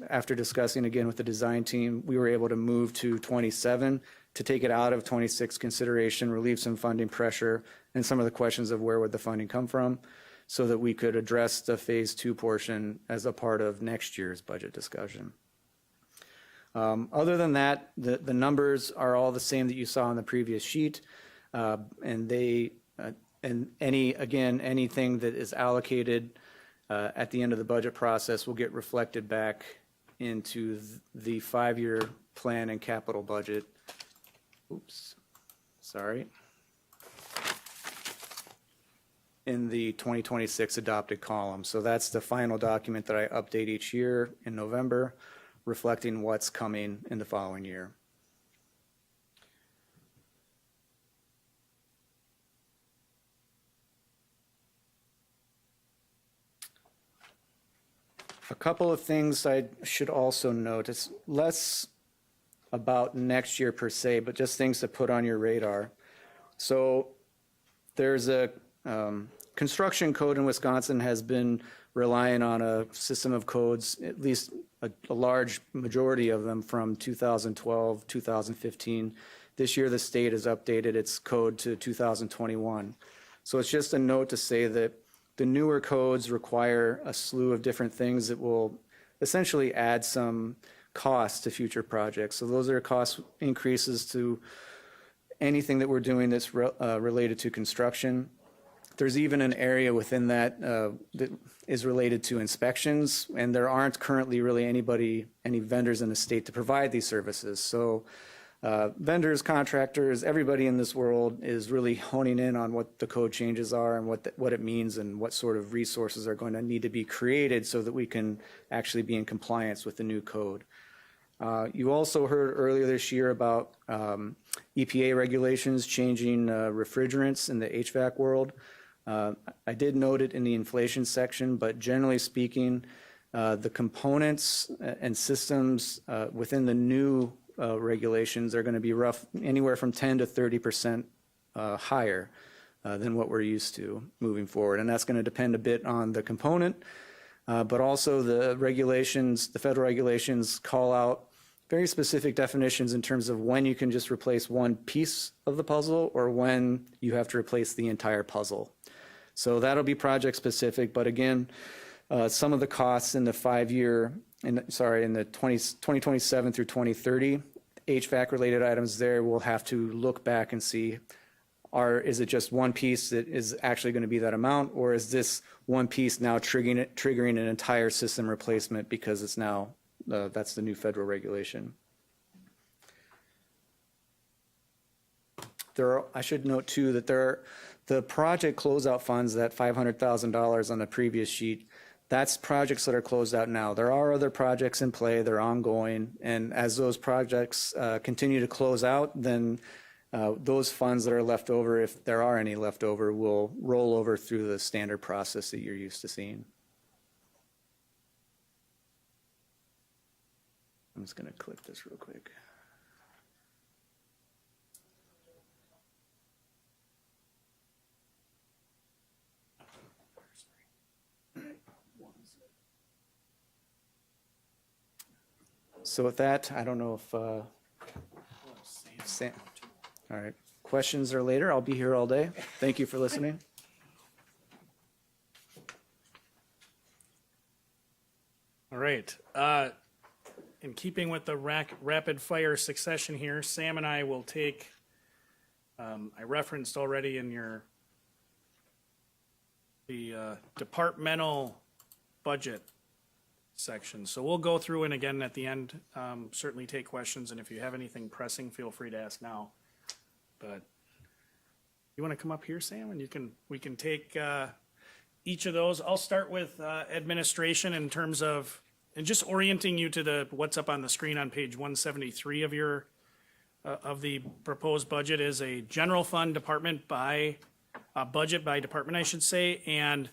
after discussing again with the design team, we were able to move to 27 to take it out of 26 consideration, relieve some funding pressure, and some of the questions of where would the funding come from, so that we could address the phase two portion as a part of next year's budget discussion. Other than that, the numbers are all the same that you saw on the previous sheet, and anything that is allocated at the end of the budget process will get reflected back into the 5-year plan and capital budget. Oops, sorry. In the 2026 adopted column. So that's the final document that I update each year in November, reflecting what's coming in the following year. A couple of things I should also note. It's less about next year per se, but just things to put on your radar. So there's a construction code in Wisconsin has been relying on a system of codes, at least a large majority of them from 2012, 2015. This year the state has updated its code to 2021. So it's just a note to say that the newer codes require a slew of different things that will essentially add some cost to future projects. So those are cost increases to anything that we're doing that's related to construction. There's even an area within that that is related to inspections, and there aren't currently really any vendors in the state to provide these services. So vendors, contractors, everybody in this world is really honing in on what the code changes are and what it means and what sort of resources are going to need to be created so that we can actually be in compliance with the new code. You also heard earlier this year about EPA regulations changing refrigerants in the HVAC world. I did note it in the inflation section, but generally speaking, the components and systems within the new regulations are going to be anywhere from 10 to 30% higher than what we're used to moving forward. And that's going to depend a bit on the component, but also the regulations, the federal regulations call out very specific definitions in terms of when you can just replace one piece of the puzzle or when you have to replace the entire puzzle. So that'll be project specific, but again, some of the costs in the 2027 through 2030, HVAC related items there, we'll have to look back and see, is it just one piece that is actually going to be that amount, or is this one piece now triggering an entire system replacement because it's now, that's the new federal regulation. I should note too that the project closeout funds, that $500,000 on the previous sheet, that's projects that are closed out now. There are other projects in play, they're ongoing, and as those projects continue to close out, then those funds that are left over, if there are any left over, will roll over through the standard process that you're used to seeing. I'm just going to click this real quick. So with that, I don't know if, Sam, all right, questions are later. I'll be here all day. Thank you for listening. All right. In keeping with the rapid fire succession here, Sam and I will take, I referenced already in the departmental budget section. So we'll go through and again at the end, certainly take questions. And if you have anything pressing, feel free to ask now. But you want to come up here, Sam, and we can take each of those. I'll start with administration in terms of, and just orienting you to what's up on the screen on page 173 of your of the proposed budget is a general fund department by budget by department, I should say, and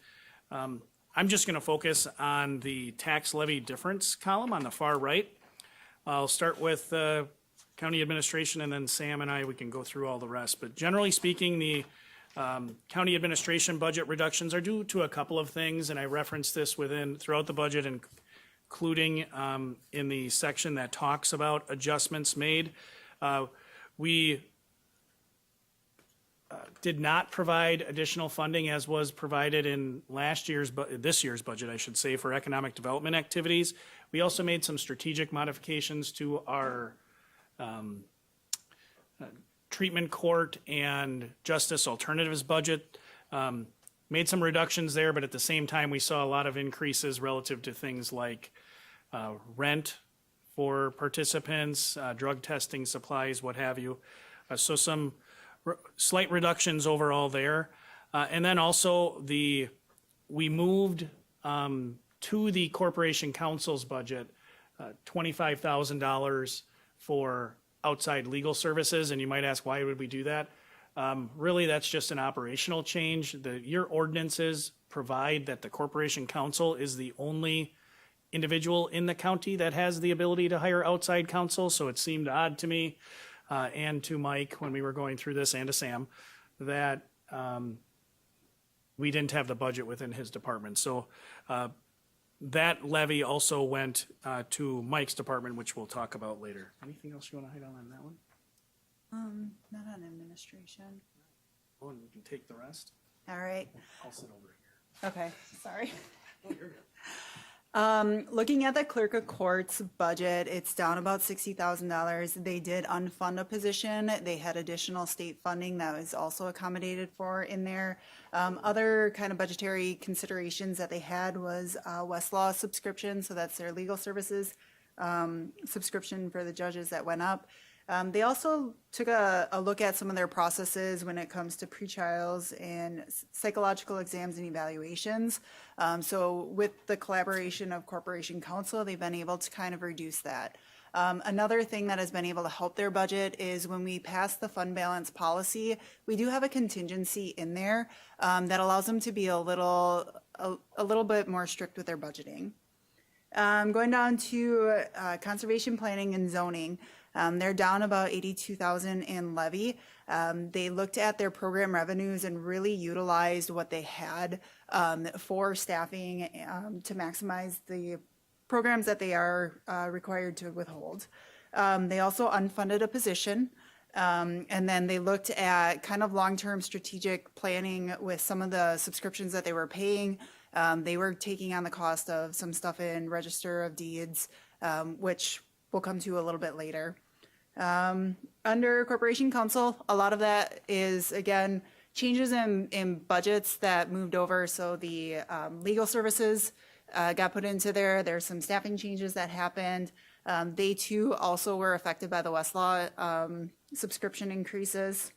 I'm just going to focus on the tax levy difference column on the far right. I'll start with county administration, and then Sam and we can go through all the rest. But generally speaking, the county administration budget reductions are due to a couple of things, and I referenced this throughout the budget, including in the section that talks about adjustments made. We did not provide additional funding as was provided in this year's budget, I should say, for economic development activities. We also made some strategic modifications to our treatment court and justice alternatives budget. Made some reductions there, but at the same time, we saw a lot of increases relative to things like rent for participants, drug testing supplies, what have you. So some slight reductions overall there. And then also we moved to the corporation council's budget $25,000 for outside legal services. And you might ask, why would we do that? Really, that's just an operational change. Your ordinances provide that the corporation council is the only individual in the county that has the ability to hire outside counsel. So it seemed odd to me and to Mike when we were going through this, and to Sam, that we didn't have the budget within his department. So that levy also went to Mike's department, which we'll talk about later. Anything else you want to hit on that one? Not on administration. Oh, and we can take the rest. All right. I'll sit over here. Okay, sorry. Looking at the clerk of courts budget, it's down about $60,000. They did unfund a position. They had additional state funding that was also accommodated for in there. Other kind of budgetary considerations that they had was Westlaw subscription, so that's their legal services subscription for the judges that went up. They also took a look at some of their processes when it comes to pretrials and psychological exams and evaluations. So with the collaboration of Corporation Counsel, they've been able to kind of reduce that. Another thing that has been able to help their budget is when we pass the fund balance policy, we do have a contingency in there that allows them to be a little bit more strict with their budgeting. Going down to conservation planning and zoning. They're down about 82,000 in levy. They looked at their program revenues and really utilized what they had for staffing to maximize the programs that they are required to withhold. They also unfunded a position. And then they looked at kind of long-term strategic planning with some of the subscriptions that they were paying. They were taking on the cost of some stuff in Register of Deeds, which we'll come to a little bit later. Under Corporation Counsel, a lot of that is, again, changes in budgets that moved over. So the legal services got put into there. There's some staffing changes that happened. They too also were affected by the Westlaw subscription increases.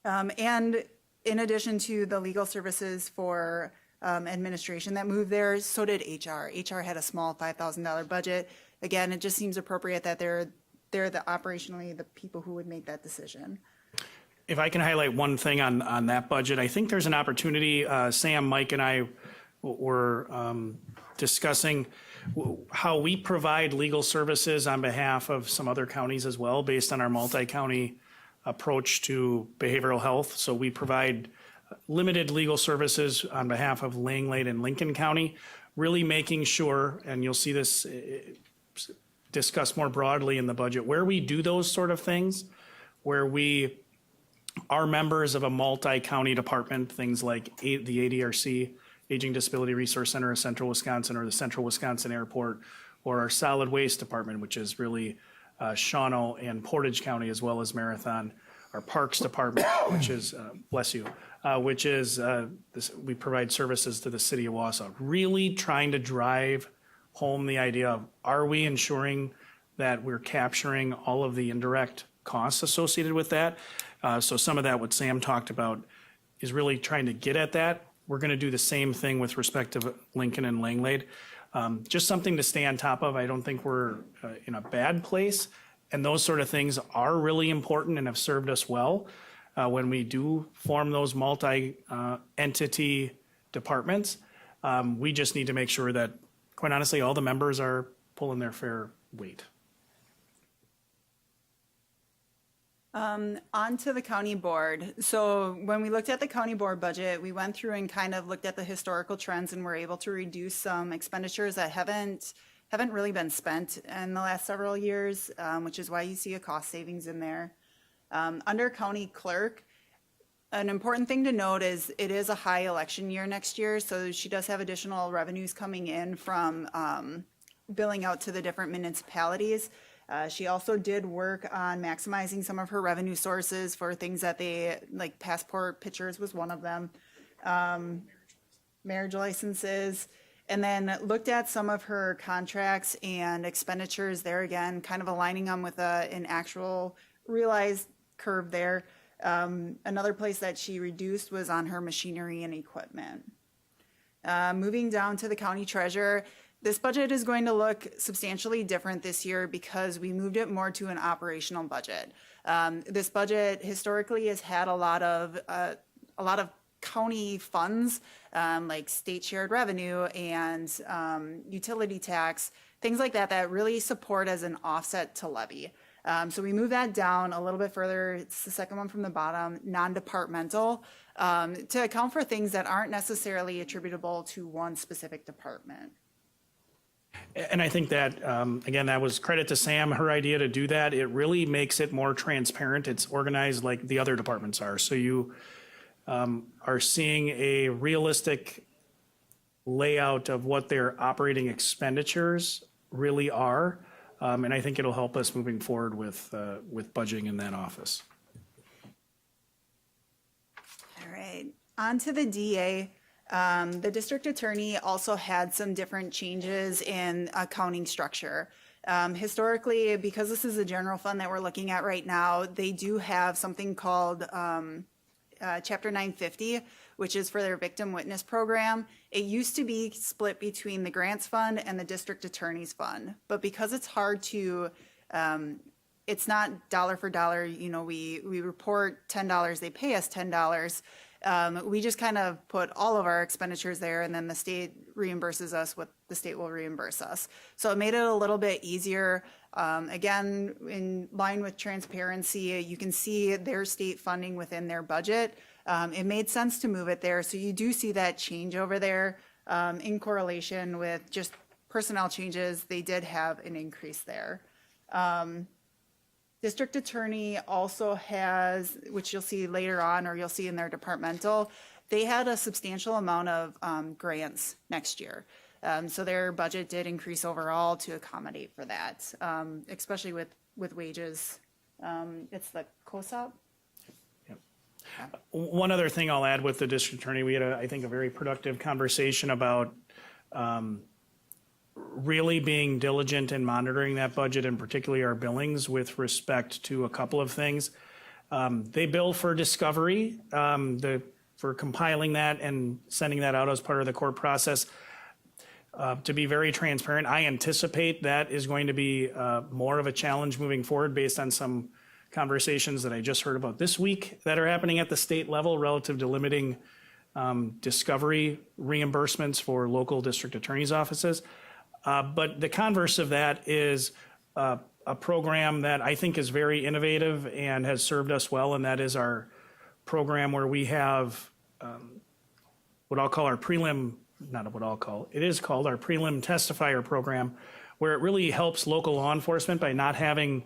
And in addition to the legal services for administration that moved there, so did HR. HR had a small $5,000 budget. Again, it just seems appropriate that they're operationally the people who would make that decision. If I can highlight one thing on that budget, I think there's an opportunity. Sam, Mike, and I were discussing how we provide legal services on behalf of some other counties as well, based on our multi-county approach to behavioral health. So we provide limited legal services on behalf of Langlade and Lincoln County, really making sure, and you'll see this discussed more broadly in the budget, where we do those sort of things, where we are members of a multi-county department, things like the ADRC, Aging Disability Resource Center of Central Wisconsin, or the Central Wisconsin Airport, or our Solid Waste Department, which is really Shawano and Portage County, as well as Marathon, our Parks Department, which is, bless you, which is, we provide services to the city of Wausau. Really trying to drive home the idea of, are we ensuring that we're capturing all of the indirect costs associated with that? So some of that, what Sam talked about, is really trying to get at that. We're going to do the same thing with respect to Lincoln and Langlade. Just something to stay on top of. I don't think we're in a bad place. And those sort of things are really important and have served us well when we do form those multi-entity departments. We just need to make sure that, quite honestly, all the members are pulling their fair weight. On to the county board. So when we looked at the county board budget, we went through and kind of looked at the historical trends and were able to reduce some expenditures that haven't really been spent in the last several years, which is why you see a cost savings in there. Under county clerk, an important thing to note is it is a high election year next year, so she does have additional revenues coming in from billing out to the different municipalities. She also did work on maximizing some of her revenue sources for things that they, like passport pictures was one of them, marriage licenses, and then looked at some of her contracts and expenditures there again, kind of aligning them with an actual realized curve there. Another place that she reduced was on her machinery and equipment. Moving down to the county treasurer, this budget is going to look substantially different this year because we moved it more to an operational budget. This budget historically has had a lot of county funds, like state shared revenue and utility tax, things like that, that really support as an offset to levy. So we move that down a little bit further. It's the second one from the bottom, non-departmental, to account for things that aren't necessarily attributable to one specific department. And I think that, again, that was credit to Sam, her idea to do that. It really makes it more transparent. It's organized like the other departments are. So you, are seeing a realistic layout of what their operating expenditures really are. And I think it'll help us moving forward with budgeting in that office. All right, on to the DA. The district attorney also had some different changes in accounting structure. Historically, because this is a general fund that we're looking at right now, they do have something called Chapter 950, which is for their victim witness program. It used to be split between the grants fund and the district attorney's fund, but because it's hard to, it's not dollar for dollar, you know, we report $10, they pay us $10. We just kind of put all of our expenditures there, and then the state reimburses us what the state will reimburse us. So it made it a little bit easier. Again, in line with transparency, you can see their state funding within their budget. It made sense to move it there. So you do see that change over there in correlation with just personnel changes. They did have an increase there. District attorney also has, which you'll see later on, or you'll see in their departmental, they had a substantial amount of grants next year. So their budget did increase overall to accommodate for that, especially with wages. It's the COSAP. One other thing I'll add with the district attorney, we had, I think, a very productive conversation about really being diligent in monitoring that budget, and particularly our billings with respect to a couple of things. They bill for discovery, for compiling that and sending that out as part of the court process. To be very transparent, I anticipate that is going to be more of a challenge moving forward based on some conversations that I just heard about this week that are happening at the state level relative to limiting discovery reimbursements for local district attorneys' offices. But the converse of that is a program that I think is very innovative and has served us well, and that is our program where we have what I'll call our prelim, not what I'll call, it is called our prelim testifier program, where it really helps local law enforcement by not having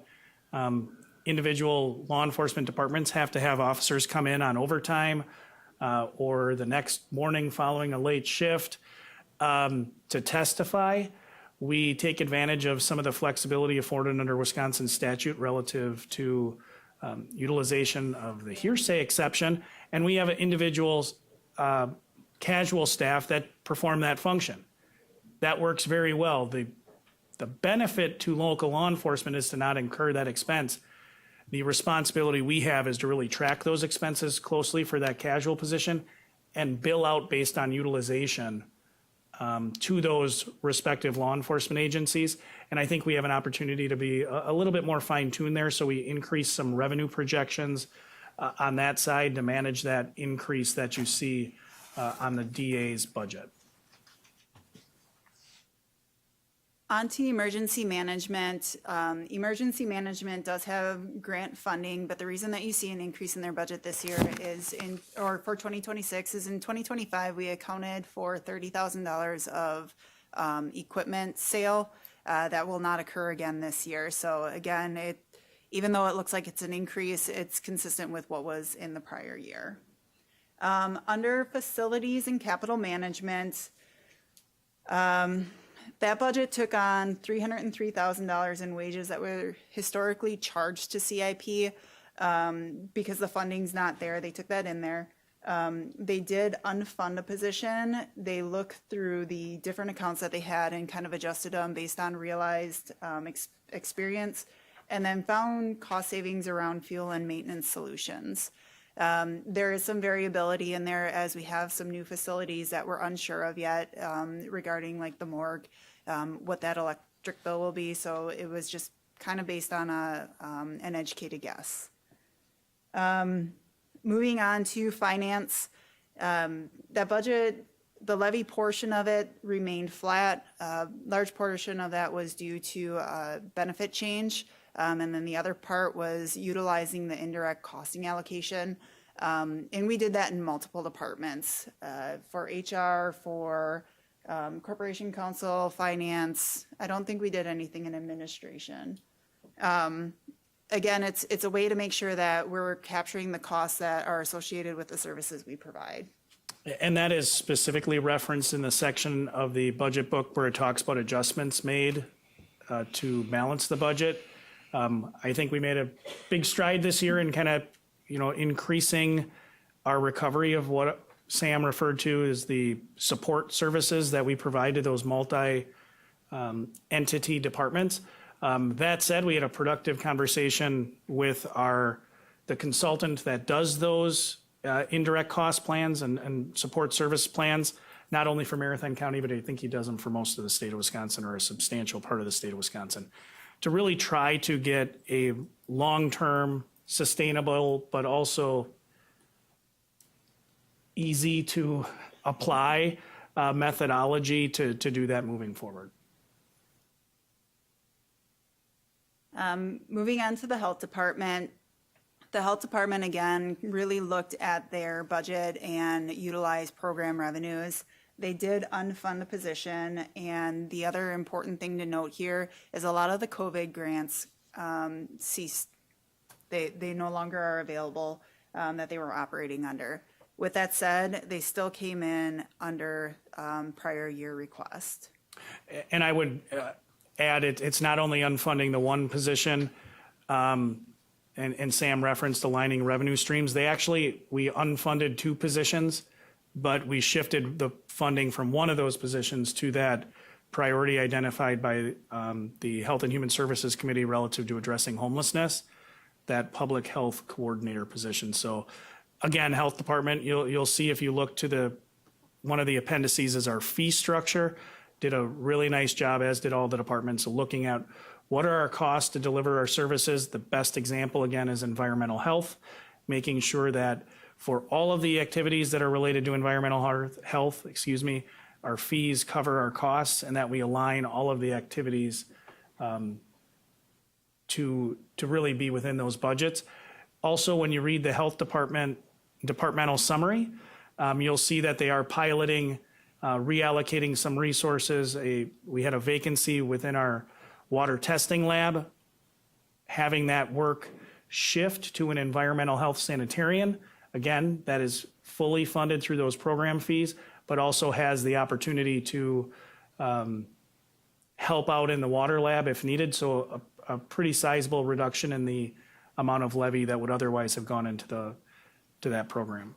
individual law enforcement departments have to have officers come in on overtime or the next morning following a late shift to testify. We take advantage of some of the flexibility afforded under Wisconsin statute relative to utilization of the hearsay exception, and we have individuals, casual staff that perform that function. That works very well. The benefit to local law enforcement is to not incur that expense. The responsibility we have is to really track those expenses closely for that casual position and bill out based on utilization to those respective law enforcement agencies. And I think we have an opportunity to be a little bit more fine-tuned there, so we increase some revenue projections on that side to manage that increase that you see on the DA's budget. On to emergency management. Emergency management does have grant funding, but the reason that you see an increase in their budget this year is for 2026 is in 2025, we accounted for $30,000 of equipment sale. That will not occur again this year. So again, even though it looks like it's an increase, it's consistent with what was in the prior year. Under facilities and capital management, that budget took on $303,000 in wages that were historically charged to CIP because the funding's not there. They took that in there. They did unfund a position. They looked through the different accounts that they had and kind of adjusted them based on realized experience, and then found cost savings around fuel and maintenance solutions. There is some variability in there as we have some new facilities that we're unsure of yet regarding like the morgue, what that electric bill will be. So it was just kind of based on an educated guess. Moving on to finance, that budget, the levy portion of it remained flat. Large portion of that was due to benefit change. And then the other part was utilizing the indirect costing allocation. And we did that in multiple departments for HR, for corporation counsel, finance. I don't think we did anything in administration. again, it's a way to make sure that we're capturing the costs that are associated with the services we provide. And that is specifically referenced in the section of the budget book where it talks about adjustments made to balance the budget. I think we made a big stride this year in kind of, increasing our recovery of what Sam referred to as the support services that we provide to those multi-entity departments. That said, we had a productive conversation with the consultant that does those indirect cost plans and support service plans, not only for Marathon County, but I think he does them for most of the state of Wisconsin, or a substantial part of the state of Wisconsin, to really try to get a long-term, sustainable, but also easy to apply methodology to do that moving forward. Moving on to the health department. The health department, again, really looked at their budget and utilized program revenues. They did unfund the position, and the other important thing to note here is a lot of the COVID grants ceased. They no longer are available that they were operating under. With that said, they still came in under prior year request. And I would add, it's not only unfunding the one position, and Sam referenced aligning revenue streams. We unfunded 2 positions, but we shifted the funding from one of those positions to that priority identified by the Health and Human Services Committee relative to addressing homelessness, that public health coordinator position. So again, health department, you'll see if you look to one of the appendices is our fee structure. Did a really nice job, as did all the departments, of looking at what are our costs to deliver our services. The best example, again, is environmental health, making sure that for all of the activities that are related to environmental health, our fees cover our costs, and that we align all of the activities to really be within those budgets. Also, when you read the health departmental summary, you'll see that they are piloting reallocating some resources. We had a vacancy within our water testing lab, having that work shift to an environmental health sanitarian. Again, that is fully funded through those program fees, but also has the opportunity to help out in the water lab if needed. So a pretty sizable reduction in the amount of levy that would otherwise have gone into that program.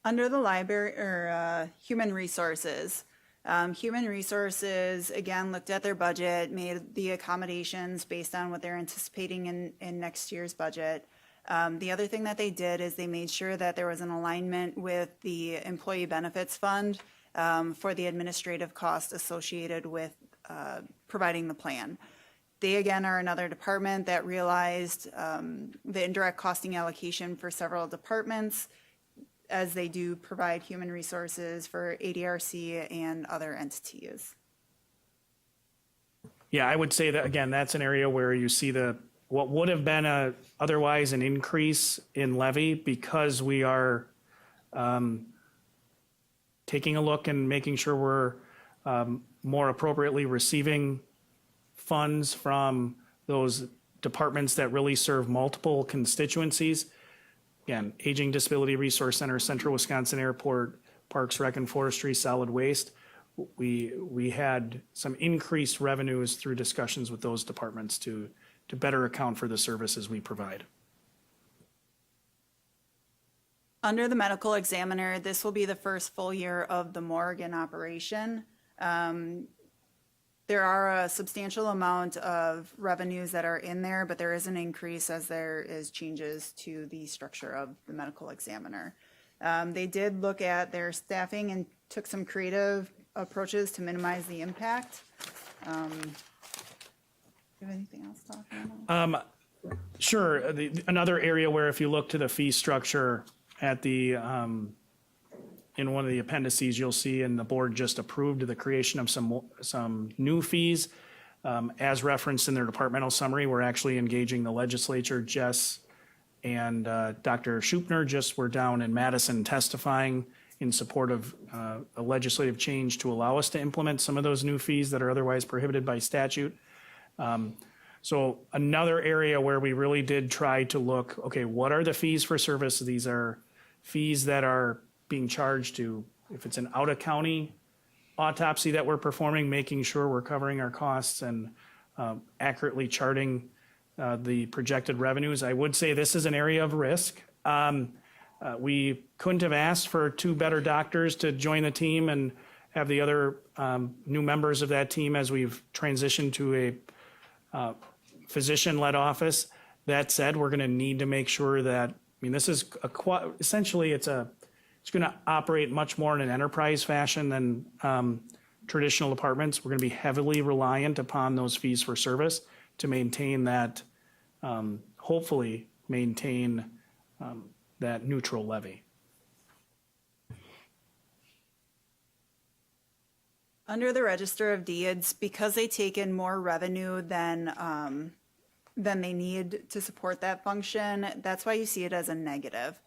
Under the library or human resources, again, looked at their budget, made the accommodations based on what they're anticipating in next year's budget. The other thing that they did is they made sure that there was an alignment with the employee benefits fund for the administrative costs associated with providing the plan. They, again, are another department that realized the indirect costing allocation for several departments, as they do provide human resources for ADRC and other entities. Yeah, I would say that, again, that's an area where you see what would have been otherwise an increase in levy, because we are taking a look and making sure we're more appropriately receiving funds from those departments that really serve multiple constituencies. Again, Aging Disability Resource Center, Central Wisconsin Airport, Parks, Rec and Forestry, Solid Waste. We had some increased revenues through discussions with those departments to better account for the services we provide. Under the medical examiner, this will be the first full year of the morgue in operation. There are a substantial amount of revenues that are in there, but there is an increase as there is changes to the structure of the medical examiner. They did look at their staffing and took some creative approaches to minimize the impact. Do you have anything else to talk about? Sure. Another area where, if you look to the fee structure at the in one of the appendices, you'll see, and the board just approved the creation of some new fees. As referenced in their departmental summary, we're actually engaging the legislature. Jess and Dr. Schupner just were down in Madison testifying in support of a legislative change to allow us to implement some of those new fees that are otherwise prohibited by statute. So another area where we really did try to look, okay, what are the fees for service? These are fees that are being charged to, if it's an out-of-county autopsy that we're performing, making sure we're covering our costs and accurately charting the projected revenues. I would say this is an area of risk. We couldn't have asked for 2 better doctors to join the team and have the other new members of that team as we've transitioned to a physician-led office. That said, we're going to need to make sure that, I mean, this is essentially it's going to operate much more in an enterprise fashion than traditional departments. We're going to be heavily reliant upon those fees for service to maintain that, hopefully maintain that neutral levy. Under the Register of Deeds, because they take in more revenue than they need to support that function, that's why you see it as a negative.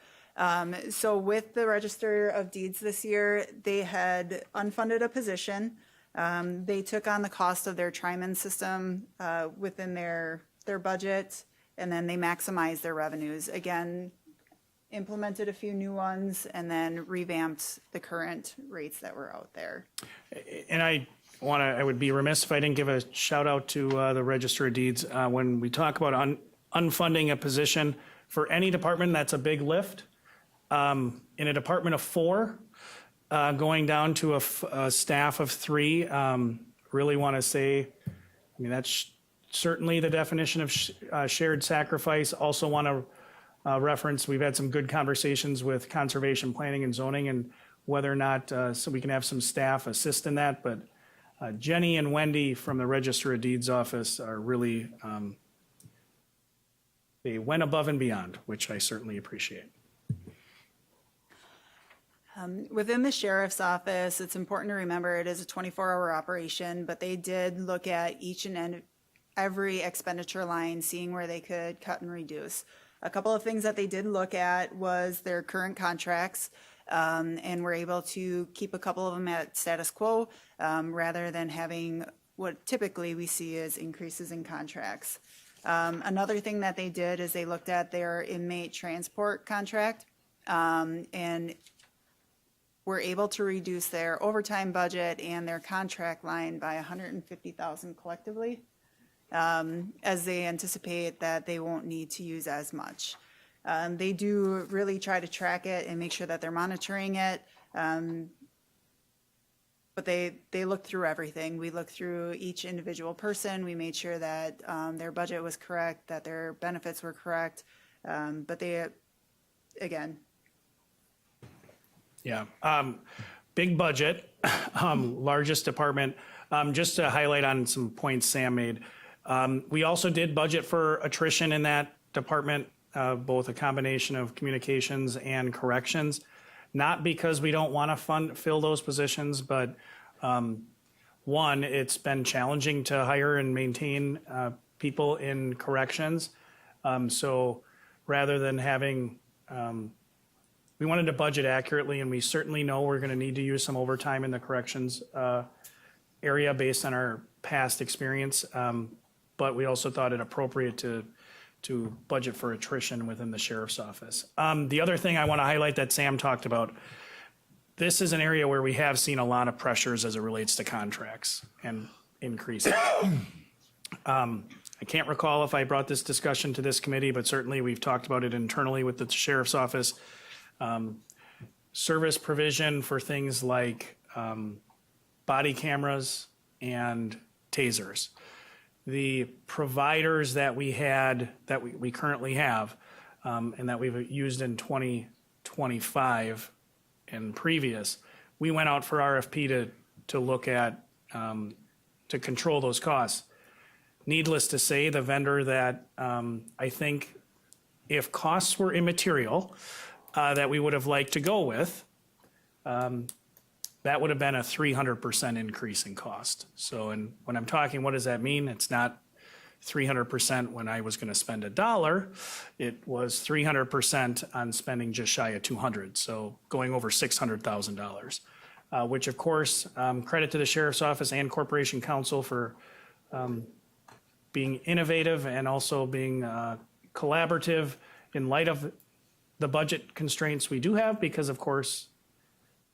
So with the Register of Deeds this year, they had unfunded a position. They took on the cost of their Triman system within their budget, and then they maximized their revenues. Again, implemented a few new ones, and then revamped the current rates that were out there. And I would be remiss if I didn't give a shout out to the Register of Deeds. When we talk about unfunding a position for any department, that's a big lift. In a department of 4, going down to a staff of 3, really want to say, I mean, that's certainly the definition of shared sacrifice. Also want to reference, we've had some good conversations with conservation planning and zoning and whether or not so we can have some staff assist in that. But Jenny and Wendy from the Register of Deeds office are really, they went above and beyond, which I certainly appreciate. Within the sheriff's office, it's important to remember it is a 24-hour operation, but they did look at each and every expenditure line, seeing where they could cut and reduce. A couple of things that they did look at was their current contracts, and were able to keep a couple of them at status quo, rather than having what typically we see as increases in contracts. Another thing that they did is they looked at their inmate transport contract, and were able to reduce their overtime budget and their contract line by $150,000 collectively, as they anticipate that they won't need to use as much. They do really try to track it and make sure that they're monitoring it, but they looked through everything. We looked through each individual person. We made sure that their budget was correct, that their benefits were correct, but they, again, Yeah, big budget, largest department. Just to highlight on some points Sam made, we also did budget for attrition in that department, both a combination of communications and corrections. Not because we don't want to fill those positions, but one, it's been challenging to hire and maintain people in corrections. So rather than having we wanted to budget accurately, and we certainly know we're going to need to use some overtime in the corrections area based on our past experience. But we also thought it appropriate to budget for attrition within the sheriff's office. The other thing I want to highlight that Sam talked about, this is an area where we have seen a lot of pressures as it relates to contracts and increases. I can't recall if I brought this discussion to this committee, but certainly we've talked about it internally with the sheriff's office. Service provision for things like body cameras and tasers. The providers that we had, that we currently have, and that we've used in 2025 and previous, we went out for RFP to look at, to control those costs. Needless to say, the vendor that I think if costs were immaterial, that we would have liked to go with, that would have been a 300% increase in cost. So, and when I'm talking, what does that mean? It's not 300% when I was going to spend $1. It was 300% on spending just shy of 200. So going over $600,000, which of course, credit to the sheriff's office and corporation counsel for being innovative and also being collaborative in light of the budget constraints we do have, because of course,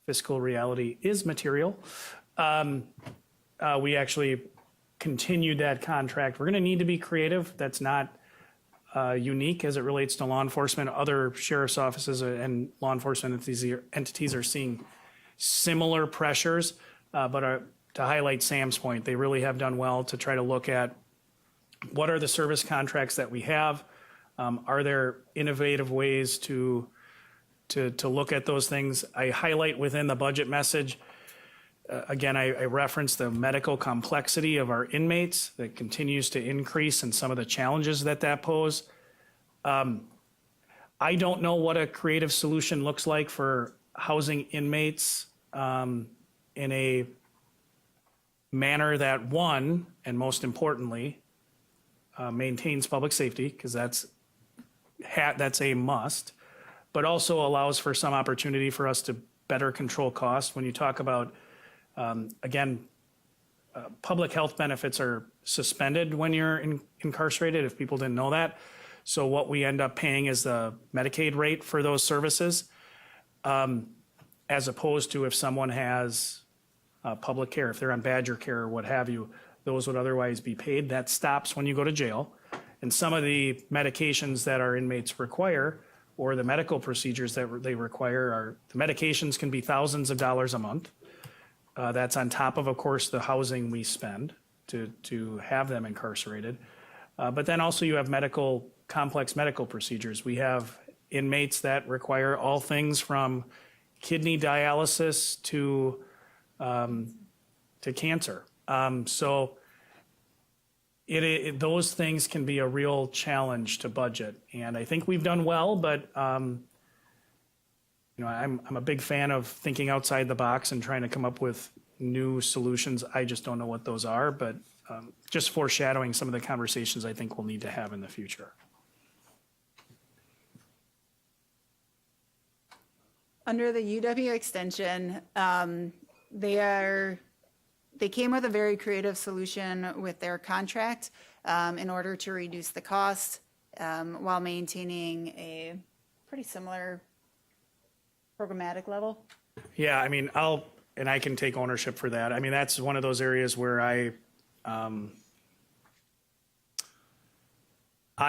fiscal reality is material. We actually continued that contract. We're going to need to be creative. That's not unique as it relates to law enforcement. Other sheriff's offices and law enforcement entities are seeing similar pressures. But to highlight Sam's point, they really have done well to try to look at what are the service contracts that we have. Are there innovative ways to look at those things? I highlight within the budget message, again, I reference the medical complexity of our inmates that continues to increase and some of the challenges that pose. I don't know what a creative solution looks like for housing inmates in a manner that, one, and most importantly, maintains public safety, because that's a must, but also allows for some opportunity for us to better control costs. When you talk about, public health benefits are suspended when you're incarcerated, if people didn't know that. So what we end up paying is the Medicaid rate for those services, as opposed to if someone has public care, if they're on Badger Care or what have you, those would otherwise be paid. That stops when you go to jail. And some of the medications that our inmates require, or the medical procedures that they require, the medications can be thousands of dollars a month. That's on top of course, the housing we spend to have them incarcerated. But then also you have complex medical procedures. We have inmates that require all things from kidney dialysis to cancer. So those things can be a real challenge to budget. And I think we've done well, but I'm a big fan of thinking outside the box and trying to come up with new solutions. I just don't know what those are, but just foreshadowing some of the conversations I think we'll need to have in the future. Under the UW extension, they came with a very creative solution with their contract in order to reduce the cost while maintaining a pretty similar programmatic level. Yeah, I mean, I can take ownership for that. I mean, that's one of those areas where I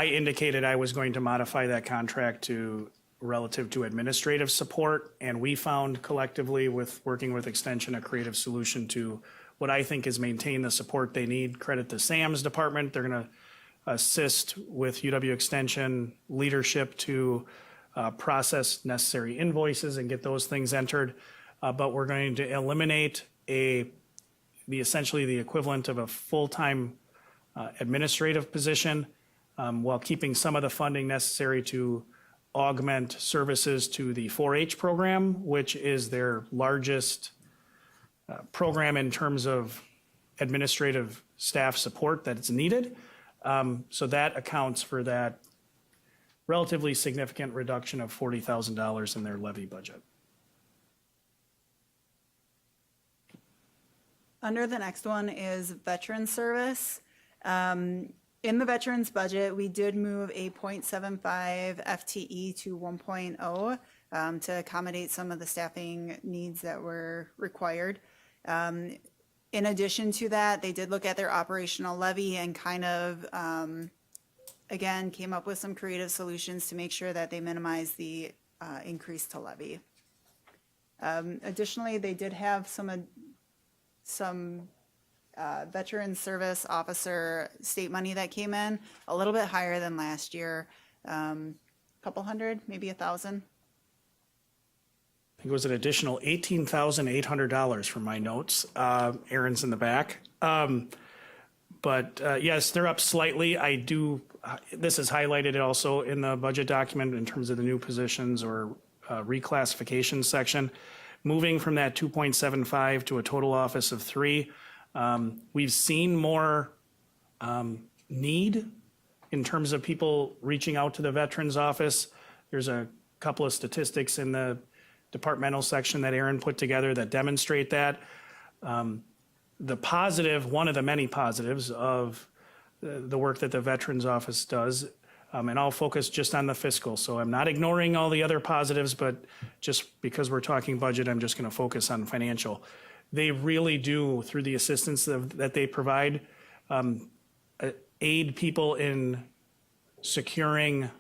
indicated I was going to modify that contract relative to administrative support, and we found collectively with working with Extension a creative solution to what I think is maintain the support they need. Credit to Sam's department. They're going to assist with UW Extension leadership to process necessary invoices and get those things entered. But we're going to eliminate essentially the equivalent of a full-time administrative position while keeping some of the funding necessary to augment services to the 4-H program, which is their largest program in terms of administrative staff support that's needed. So that accounts for that relatively significant reduction of $40,000 in their levy budget. Under the next one is veteran service. In the veterans budget, we did move a 0.75 FTE to 1.0 to accommodate some of the staffing needs that were required. In addition to that, they did look at their operational levy and kind of, again, came up with some creative solutions to make sure that they minimize the increase to levy. Additionally, they did have some veteran service officer state money that came in a little bit higher than last year, couple hundred, maybe 1,000. I think it was an additional $18,800 from my notes. Aaron's in the back. But yes, they're up slightly. This is highlighted also in the budget document in terms of the new positions or reclassification section. Moving from that 2.75 to a total office of 3. We've seen more need in terms of people reaching out to the Veterans Office. There's a couple of statistics in the departmental section that Aaron put together that demonstrate that. The positive, one of the many positives of the work that the Veterans Office does. And I'll focus just on the fiscal. So I'm not ignoring all the other positives, but just because we're talking budget, I'm just going to focus on financial. They really do, through the assistance that they provide, aid people in securing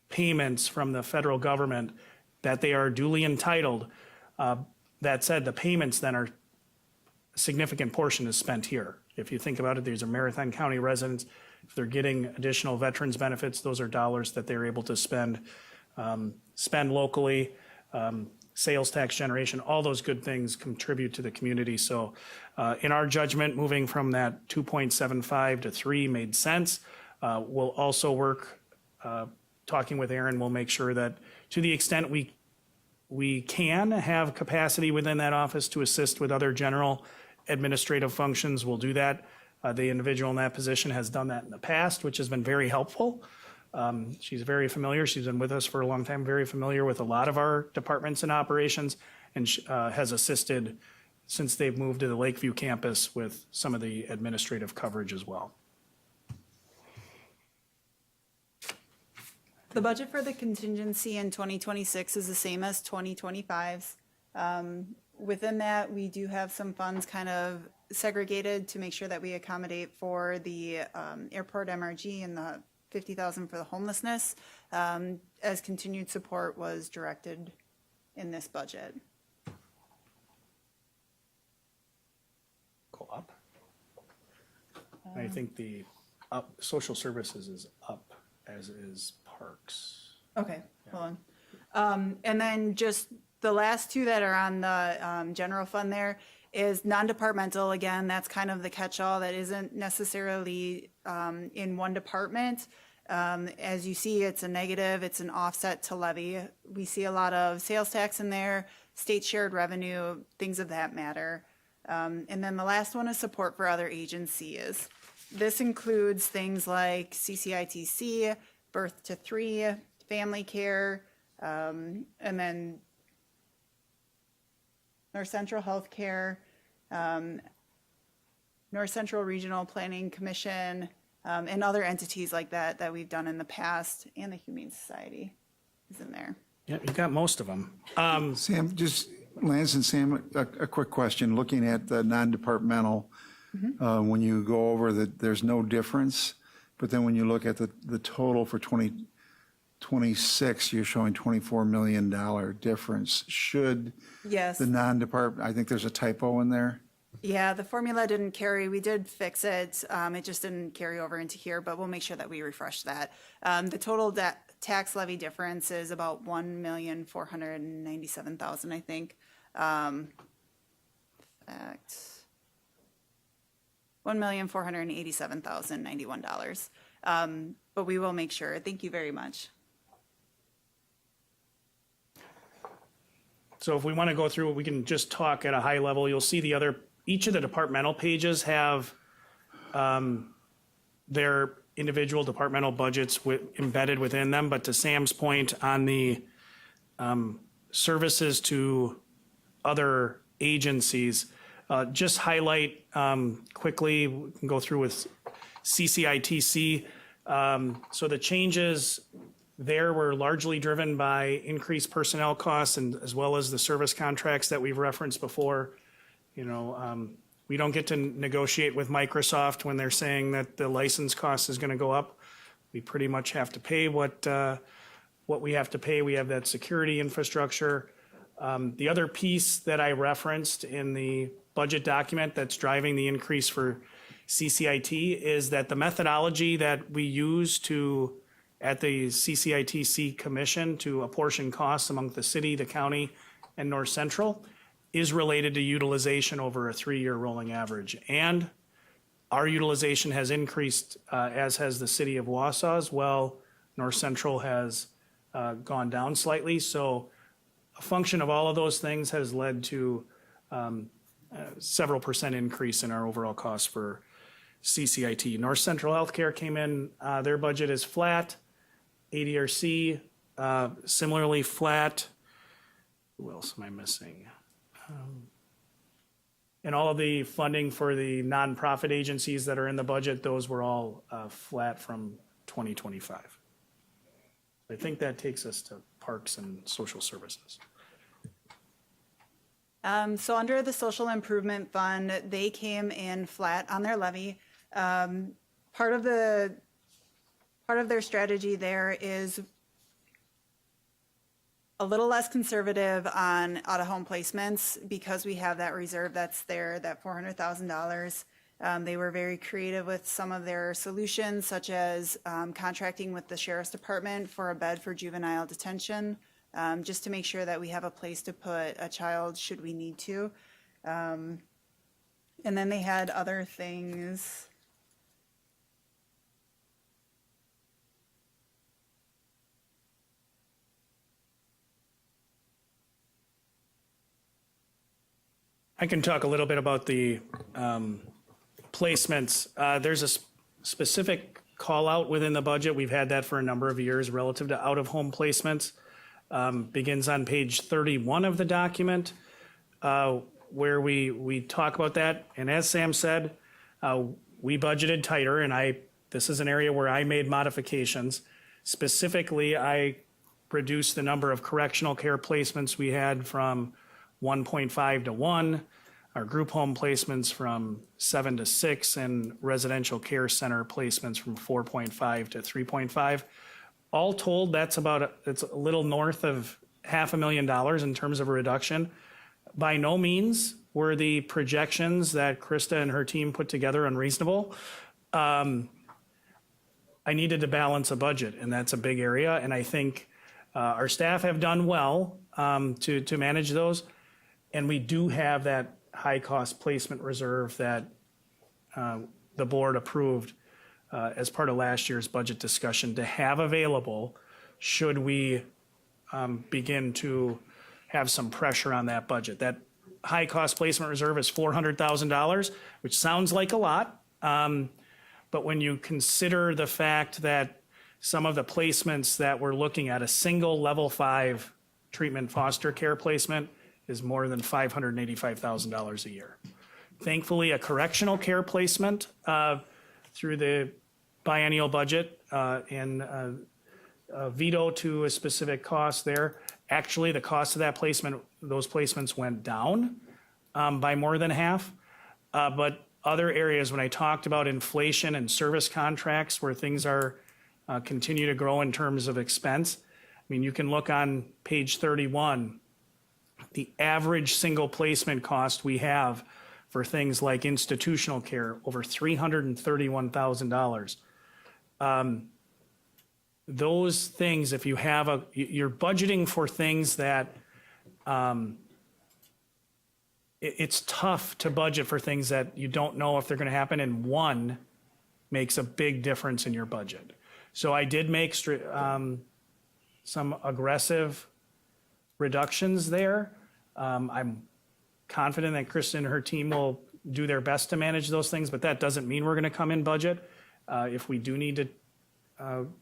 payments from the federal government that they are duly entitled. That said, the payments then are, a significant portion is spent here. If you think about it, these are Marathon County residents. If they're getting additional veterans benefits, those are dollars that they're able to spend locally. Sales tax generation, all those good things contribute to the community. So in our judgment, moving from that 2.75 to 3 made sense. We'll also work, talking with Aaron, we'll make sure that to the extent we can have capacity within that office to assist with other general administrative functions, we'll do that. The individual in that position has done that in the past, which has been very helpful. She's very familiar. She's been with us for a long time, very familiar with a lot of our departments and operations, and has assisted since they've moved to the Lakeview campus with some of the administrative coverage as well. The budget for the contingency in 2026 is the same as 2025's. Within that, we do have some funds kind of segregated to make sure that we accommodate for the airport MRG and the 50,000 for the homelessness, as continued support was directed in this budget. Go up. I think the social services is up, as is parks. Okay, hold on. And then just the last two that are on the general fund there is non-departmental. Again, that's kind of the catch-all that isn't necessarily in one department. As you see, it's a negative, it's an offset to levy. We see a lot of sales tax in there, state shared revenue, things of that matter. And then the last one is support for other agencies. This includes things like CCITC, birth to 3, family care, and then North Central Healthcare, North Central Regional Planning Commission, and other entities like that that we've done in the past, and the Humane Society is in there. Yeah, you got most of them. Sam, just, Lance and Sam, a quick question. Looking at the non-departmental, when you go over that, there's no difference, but then when you look at the total for 2026, you're showing $24 million difference. Should Yes. the non-department, I think there's a typo in there. Yeah, the formula didn't carry. We did fix it. It just didn't carry over into here, but we'll make sure that we refresh that. The total tax levy difference is about $1,497,000, I think. $1,487,091. But we will make sure. Thank you very much. So if we want to go through, we can just talk at a high level. You'll see each of the departmental pages have their individual departmental budgets embedded within them. But to Sam's point on the services to other agencies, just highlight quickly, we can go through with CCITC. So the changes there were largely driven by increased personnel costs, and as well as the service contracts that we've referenced before. You know, we don't get to negotiate with Microsoft when they're saying that the license cost is going to go up. We pretty much have to pay what we have to pay. We have that security infrastructure. The other piece that I referenced in the budget document that's driving the increase for CCIT is that the methodology that we use at the CCITC Commission to apportion costs among the city, the county, and North Central is related to utilization over a 3-year rolling average. And our utilization has increased, as has the city of Wausau's. Well, North Central has gone down slightly. So a function of all of those things has led to several percent increase in our overall costs for CCIT. North Central Healthcare came in, their budget is flat. ADRC, similarly flat. Who else am I missing? And all of the funding for the nonprofit agencies that are in the budget, those were all flat from 2025. I think that takes us to Parks and Social Services. So under the Social Improvement Fund, they came in flat on their levy. Part of their strategy there is a little less conservative on out-of-home placements because we have that reserve that's there, that $400,000. They were very creative with some of their solutions, such as contracting with the Sheriff's Department for a bed for juvenile detention, just to make sure that we have a place to put a child should we need to. And then they had other things. I can talk a little bit about the placements. There's a specific call out within the budget. We've had that for a number of years relative to out-of-home placements. Begins on page 31 of the document where we talk about that. And as Sam said, we budgeted tighter, and this is an area where I made modifications. Specifically, I reduced the number of correctional care placements we had from 1.5 to 1, our group home placements from 7 to 6, and residential care center placements from 4.5 to 3.5. All told, it's a little north of $500,000 in terms of a reduction. By no means were the projections that Krista and her team put together unreasonable. I needed to balance a budget, and that's a big area, and I think our staff have done well to manage those. And we do have that high-cost placement reserve that the board approved as part of last year's budget discussion to have available should we begin to have some pressure on that budget. That high-cost placement reserve is $400,000, which sounds like a lot. But when you consider the fact that some of the placements that we're looking at, a single level 5 treatment foster care placement is more than $585,000 a year. Thankfully, a correctional care placement through the biennial budget and a veto to a specific cost there. Actually, the cost of that placement, those placements went down by more than half. But other areas, when I talked about inflation and service contracts where things are continue to grow in terms of expense, I mean, you can look on page 31. The average single placement cost we have for things like institutional care, over $331,000. Those things, if you have you're budgeting for things that, it's tough to budget for things that you don't know if they're going to happen, and one makes a big difference in your budget. So I did make some aggressive reductions there. I'm confident that Kristen and her team will do their best to manage those things, but that doesn't mean we're going to come in budget. If we do need to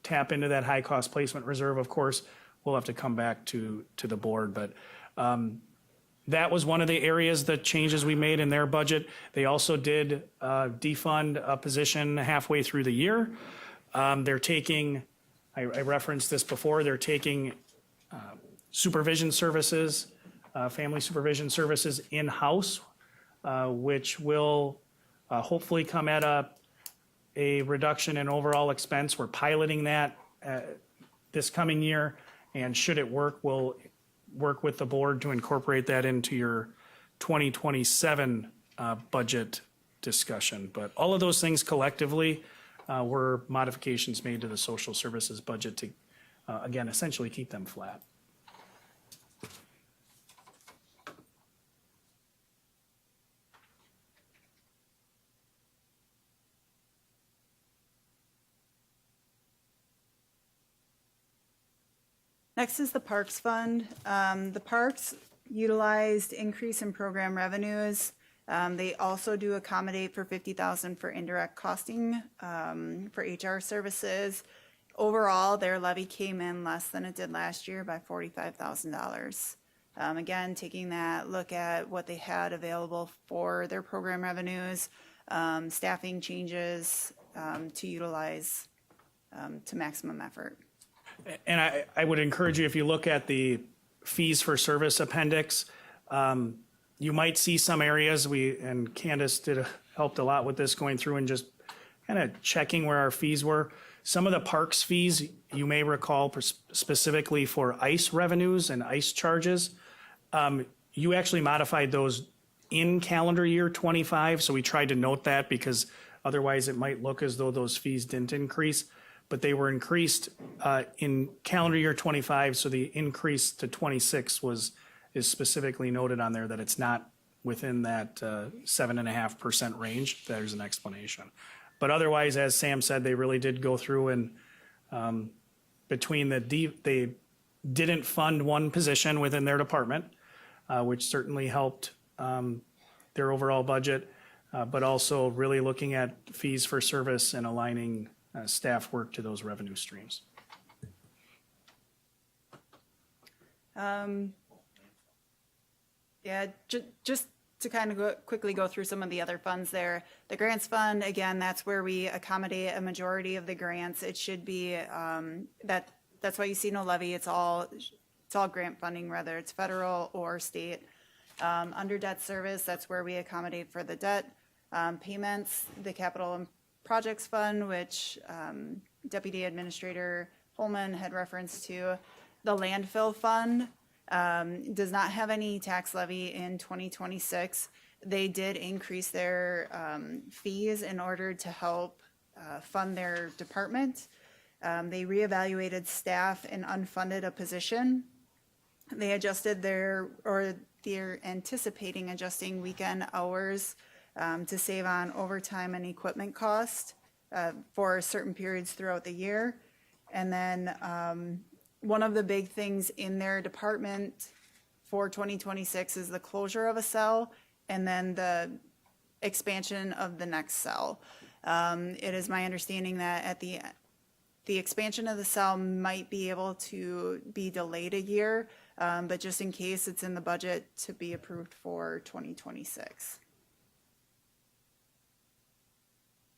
tap into that high-cost placement reserve, of course, we'll have to come back to the board. But that was one of the areas, the changes we made in their budget. They also did defund a position halfway through the year. They're taking, I referenced this before, they're taking supervision services, family supervision services in-house, which will hopefully come at a reduction in overall expense. We're piloting that this coming year, and should it work, we'll work with the board to incorporate that into your 2027 budget discussion. But all of those things collectively were modifications made to the social services budget to, again, essentially keep them flat. Next is the Parks Fund. The Parks utilized increase in program revenues. They also do accommodate for $50,000 for indirect costing for HR services. Overall, their levy came in less than it did last year by $45,000. Again, taking that look at what they had available for their program revenues, staffing changes to utilize to maximum effort. And I would encourage you, if you look at the fees for service appendix, you might see some areas and Candace helped a lot with this, going through and just kind of checking where our fees were. Some of the parks fees, you may recall specifically for ICE revenues and ICE charges, you actually modified those in calendar year 25. So we tried to note that because otherwise it might look as though those fees didn't increase, but they were increased in calendar year 25. So the increase to 26 is specifically noted on there that it's not within that 7.5% range. There's an explanation. But otherwise, as Sam said, they really did go through and between they didn't fund one position within their department, which certainly helped their overall budget, but also really looking at fees for service and aligning staff work to those revenue streams. Yeah, just to kind of quickly go through some of the other funds there. The grants fund, again, that's where we accommodate a majority of the grants. It should be that's why you see no levy. It's all grant funding, whether it's federal or state. Under debt service, that's where we accommodate for the debt payments. The capital and projects fund, which Deputy Administrator Holman had referenced to. The landfill fund does not have any tax levy in 2026. They did increase their fees in order to help fund their department. They reevaluated staff and unfunded a position. They adjusted they're anticipating adjusting weekend hours to save on overtime and equipment cost for certain periods throughout the year. And then one of the big things in their department for 2026 is the closure of a cell and then the expansion of the next cell. It is my understanding that at the expansion of the cell might be able to be delayed a year, but just in case, it's in the budget to be approved for 2026.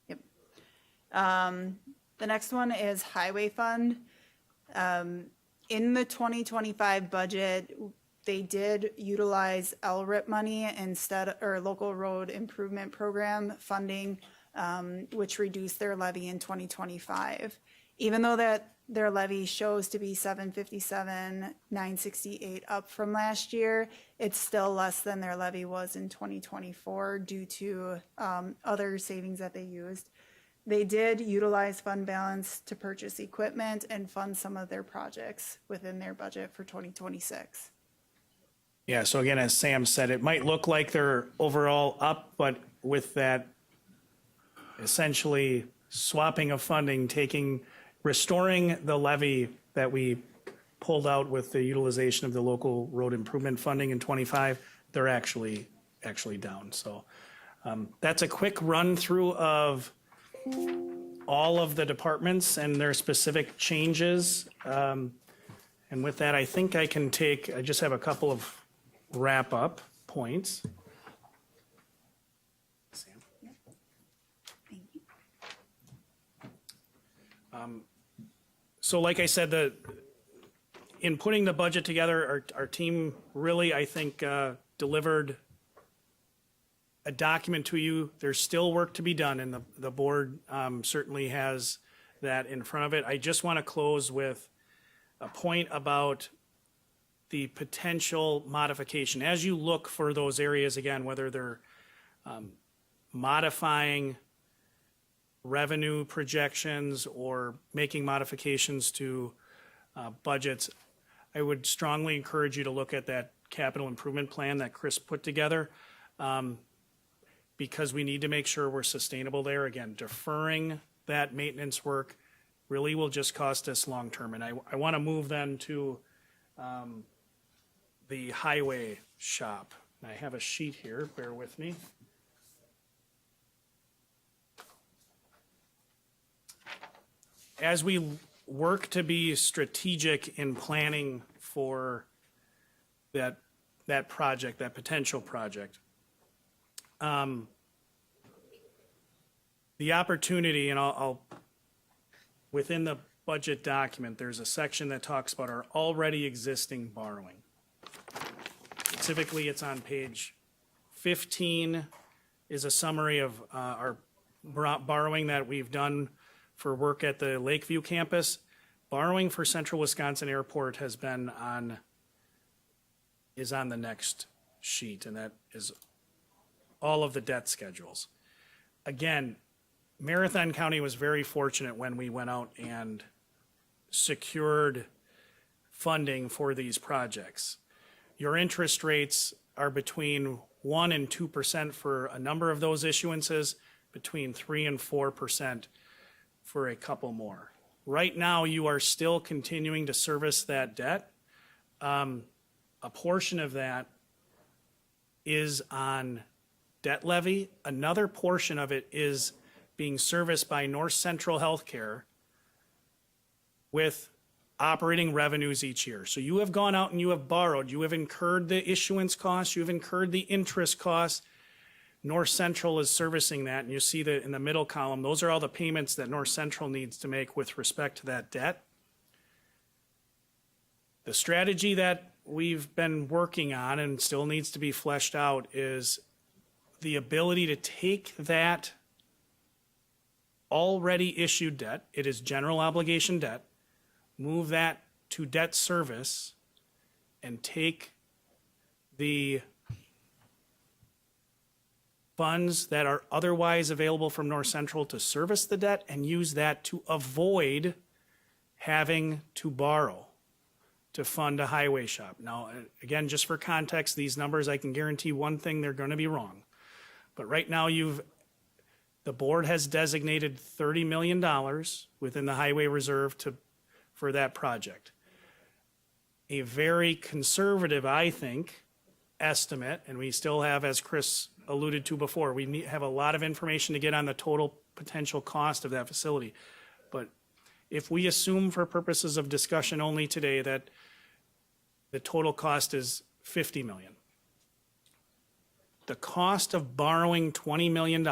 Yep. The next one is highway fund. In the 2025 budget, they did utilize LRIP money instead, or local road improvement program funding, which reduced their levy in 2025. Even though that their levy shows to be $757,968 up from last year, it's still less than their levy was in 2024 due to other savings that they used. They did utilize fund balance to purchase equipment and fund some of their projects within their budget for 2026. Yeah, so again, as Sam said, it might look like they're overall up, but with that essentially swapping of funding, restoring the levy that we pulled out with the utilization of the local road improvement funding in 25, they're actually down. So that's a quick run through of all of the departments and their specific changes. And with that, I think I just have a couple of wrap up points. Sam? Thank you. So like I said, in putting the budget together, our team really, I think, delivered a document to you. There's still work to be done, and the board certainly has that in front of it. I just want to close with a point about the potential modification. As you look for those areas, again, whether they're modifying revenue projections or making modifications to budgets, I would strongly encourage you to look at that capital improvement plan that Chris put together, because we need to make sure we're sustainable there. Again, deferring that maintenance work really will just cost us long-term. And I want to move then to the highway shop. I have a sheet here, bear with me. As we work to be strategic in planning for that project, that potential project. The opportunity, and I'll within the budget document, there's a section that talks about our already existing borrowing. Specifically, it's on page 15 is a summary of our borrowing that we've done for work at the Lakeview campus. Borrowing for Central Wisconsin Airport is on the next sheet, and that is all of the debt schedules. Again, Marathon County was very fortunate when we went out and secured funding for these projects. Your interest rates are between 1% and 2% for a number of those issuances, between 3% and 4% for a couple more. Right now, you are still continuing to service that debt. A portion of that is on debt levy. Another portion of it is being serviced by North Central Healthcare with operating revenues each year. So you have gone out and you have borrowed, you have incurred the issuance costs, you have incurred the interest costs. North Central is servicing that, and you see that in the middle column, those are all the payments that North Central needs to make with respect to that debt. The strategy that we've been working on and still needs to be fleshed out is the ability to take that already issued debt, it is general obligation debt, move that to debt service, and take the funds that are otherwise available from North Central to service the debt and use that to avoid having to borrow to fund a highway shop. Now, again, just for context, these numbers, I can guarantee one thing, they're going to be wrong. But right now, the board has designated $30 million within the highway reserve for that project. A very conservative, I think, estimate, and we still have, as Chris alluded to before, we have a lot of information to get on the total potential cost of that facility. But if we assume for purposes of discussion only today that the total cost is $50 million, the cost of borrowing $20 million,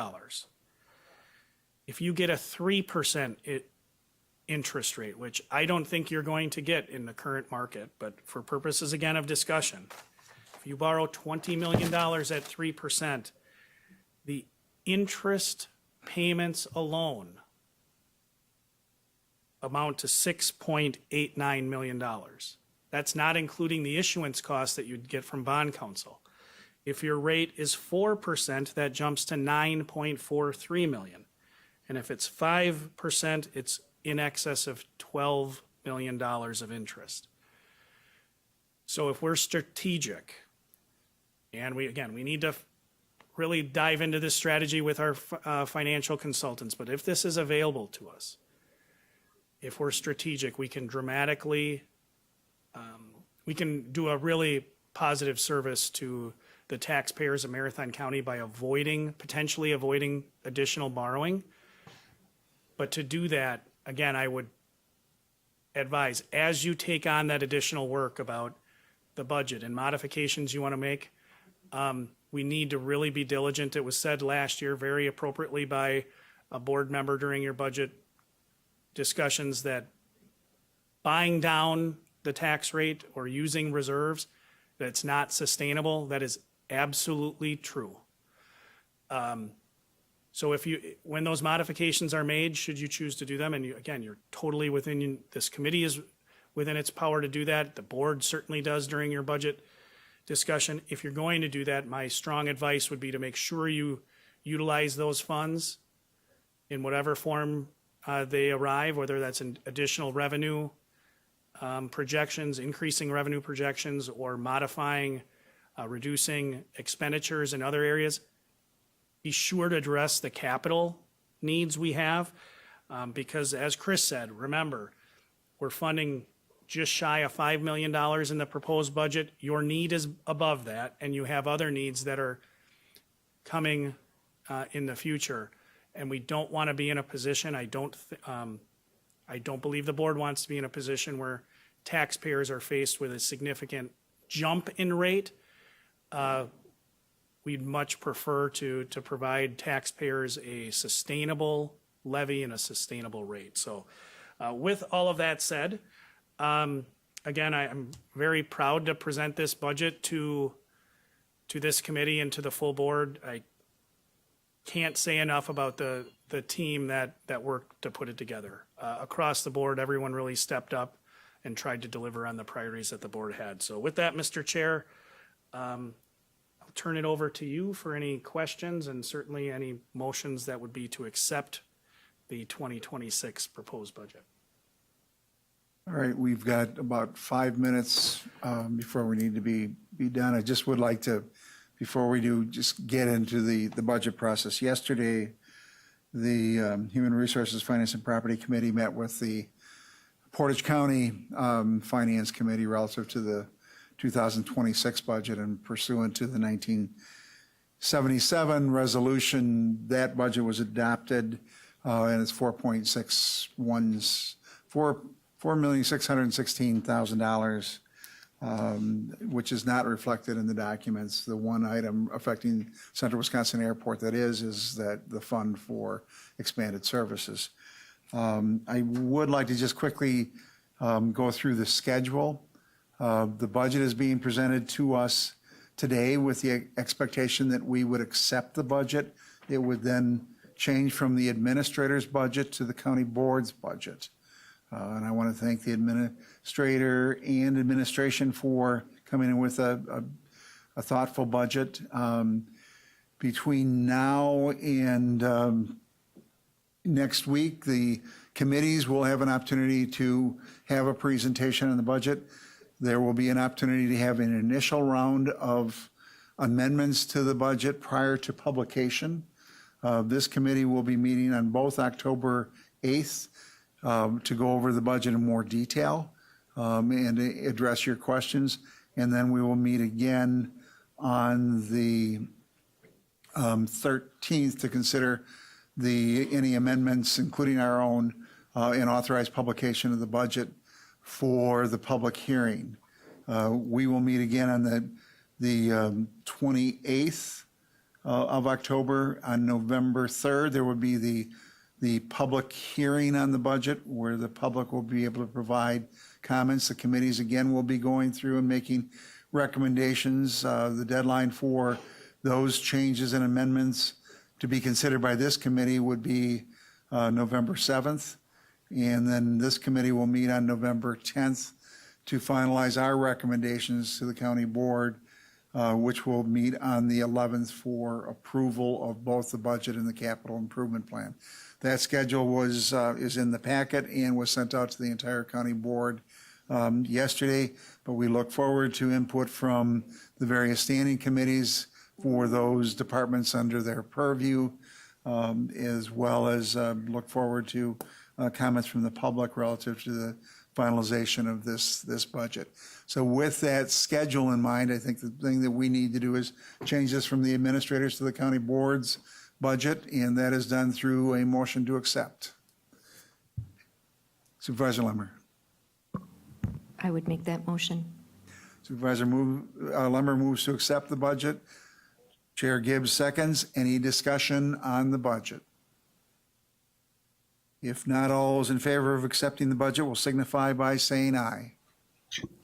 if you get a 3% interest rate, which I don't think you're going to get in the current market, but for purposes, again, of discussion, if you borrow $20 million at 3%, the interest payments alone amount to $6.89 million. That's not including the issuance costs that you'd get from bond counsel. If your rate is 4%, that jumps to $9.43 million. And if it's 5%, it's in excess of $12 million of interest. So if we're strategic, and we need to really dive into this strategy with our financial consultants, but if this is available to us, if we're strategic, we can dramatically, we can do a really positive service to the taxpayers of Marathon County by potentially avoiding additional borrowing. But to do that, again, I would advise, as you take on that additional work about the budget and modifications you want to make, we need to really be diligent. It was said last year very appropriately by a board member during your budget discussions that buying down the tax rate or using reserves, that's not sustainable. That is absolutely true. So when those modifications are made, should you choose to do them, and you're totally within, this committee is within its power to do that. The board certainly does during your budget discussion. If you're going to do that, my strong advice would be to make sure you utilize those funds in whatever form they arrive, whether that's an additional revenue projections, increasing revenue projections, or modifying, reducing expenditures in other areas. Be sure to address the capital needs we have, because as Chris said, remember, we're funding just shy of $5 million in the proposed budget. Your need is above that, and you have other needs that are coming in the future. And we don't want to be in a position, I don't believe the board wants to be in a position where taxpayers are faced with a significant jump in rate. We'd much prefer to provide taxpayers a sustainable levy and a sustainable rate. So with all of that said, again, I'm very proud to present this budget to this committee and to the full board. I can't say enough about the team that worked to put it together. Across the board, everyone really stepped up and tried to deliver on the priorities that the board had. So with that, Mr. Chair, I'll turn it over to you for any questions and certainly any motions that would be to accept the 2026 proposed budget. All right, we've got about 5 minutes before we need to be done. I just would like to, before we do, just get into the budget process. Yesterday, the Human Resources, Finance, and Property Committee met with the Portage County Finance Committee relative to the 2026 budget, and pursuant to the 1977 resolution, that budget was adopted, and it's $4,616,000, which is not reflected in the documents. The one item affecting Central Wisconsin Airport that is that the fund for expanded services. I would like to just quickly go through the schedule. The budget is being presented to us today with the expectation that we would accept the budget. It would then change from the administrator's budget to the county board's budget. And I want to thank the administrator and administration for coming in with a thoughtful budget. Between now and next week, the committees will have an opportunity to have a presentation on the budget. There will be an opportunity to have an initial round of amendments to the budget prior to publication. This committee will be meeting on both October 8th to go over the budget in more detail and address your questions. And then we will meet again on the 13th to consider any amendments, including our own, and authorize publication of the budget for the public hearing. We will meet again on the 28th of October. On November 3rd, there will be the public hearing on the budget where the public will be able to provide comments. The committees, again, will be going through and making recommendations. The deadline for those changes and amendments to be considered by this committee would be November 7th. And then this committee will meet on November 10th to finalize our recommendations to the county board, which will meet on the 11th for approval of both the budget and the capital improvement plan. That schedule is in the packet and was sent out to the entire county board yesterday, but we look forward to input from the various standing committees for those departments under their purview, as well as look forward to comments from the public relative to the finalization of this budget. So with that schedule in mind, I think the thing that we need to do is change this from the administrators to the county board's budget, and that is done through a motion to accept. Supervisor Lemmer. I would make that motion. Supervisor Lemmer moves to accept the budget. Chair Gibbs seconds. Any discussion on the budget? If not, all those in favor of accepting the budget will signify by saying aye.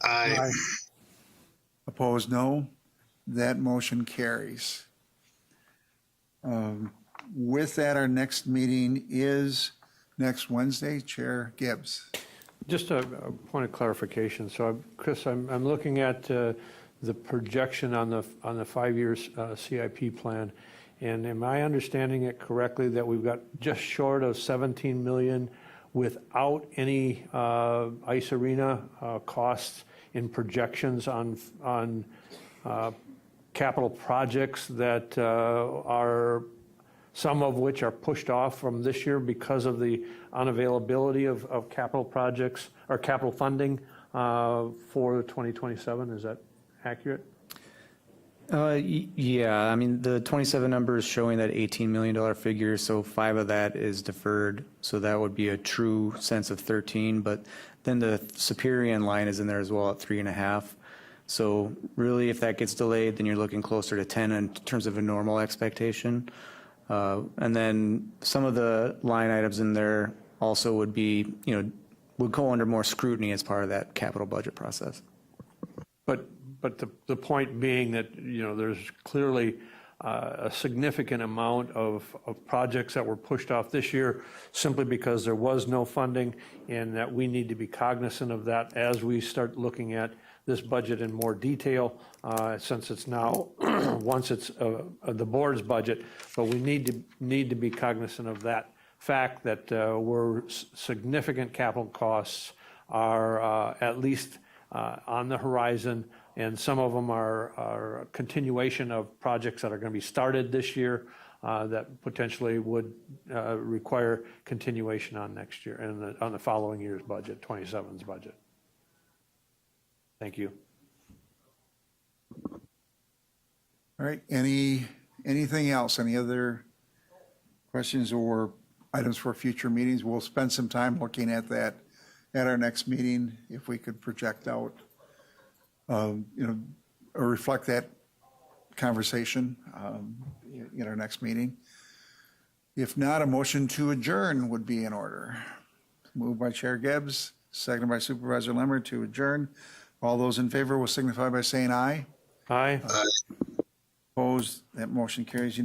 Aye. Opposed, no. That motion carries. With that, our next meeting is next Wednesday. Chair Gibbs. Just a point of clarification. So, Chris, I'm looking at the projection on the 5-year CIP plan, and am I understanding it correctly that we've got just short of 17 million without any ice arena costs in projections on capital projects that are, some of which are pushed off from this year because of the unavailability of capital projects or capital funding for 2027? Is that accurate? Yeah, I mean, the 27 number is showing that $18 million figure, so 5 of that is deferred, so that would be a true sense of 13, but then the Superior line is in there as well at 3.5. So really, if that gets delayed, then you're looking closer to 10 in terms of a normal expectation. And then some of the line items in there also would be, would go under more scrutiny as part of that capital budget process. But the point being that, there's clearly a significant amount of projects that were pushed off this year simply because there was no funding, and that we need to be cognizant of that as we start looking at this budget in more detail, since it's now, once it's the board's budget, but we need to be cognizant of that fact that significant capital costs are at least on the horizon, and some of them are a continuation of projects that are going to be started this year that potentially would require continuation on next year and on the following year's budget, 27's budget. Thank you. All right, anything else? Any other questions or items for future meetings? We'll spend some time looking at that at our next meeting, if we could project out, or reflect that conversation in our next meeting. If not, a motion to adjourn would be in order. Moved by Chair Gibbs, seconded by Supervisor Lemmer to adjourn. All those in favor will signify by saying aye. Aye. Opposed, that motion carries unanimously.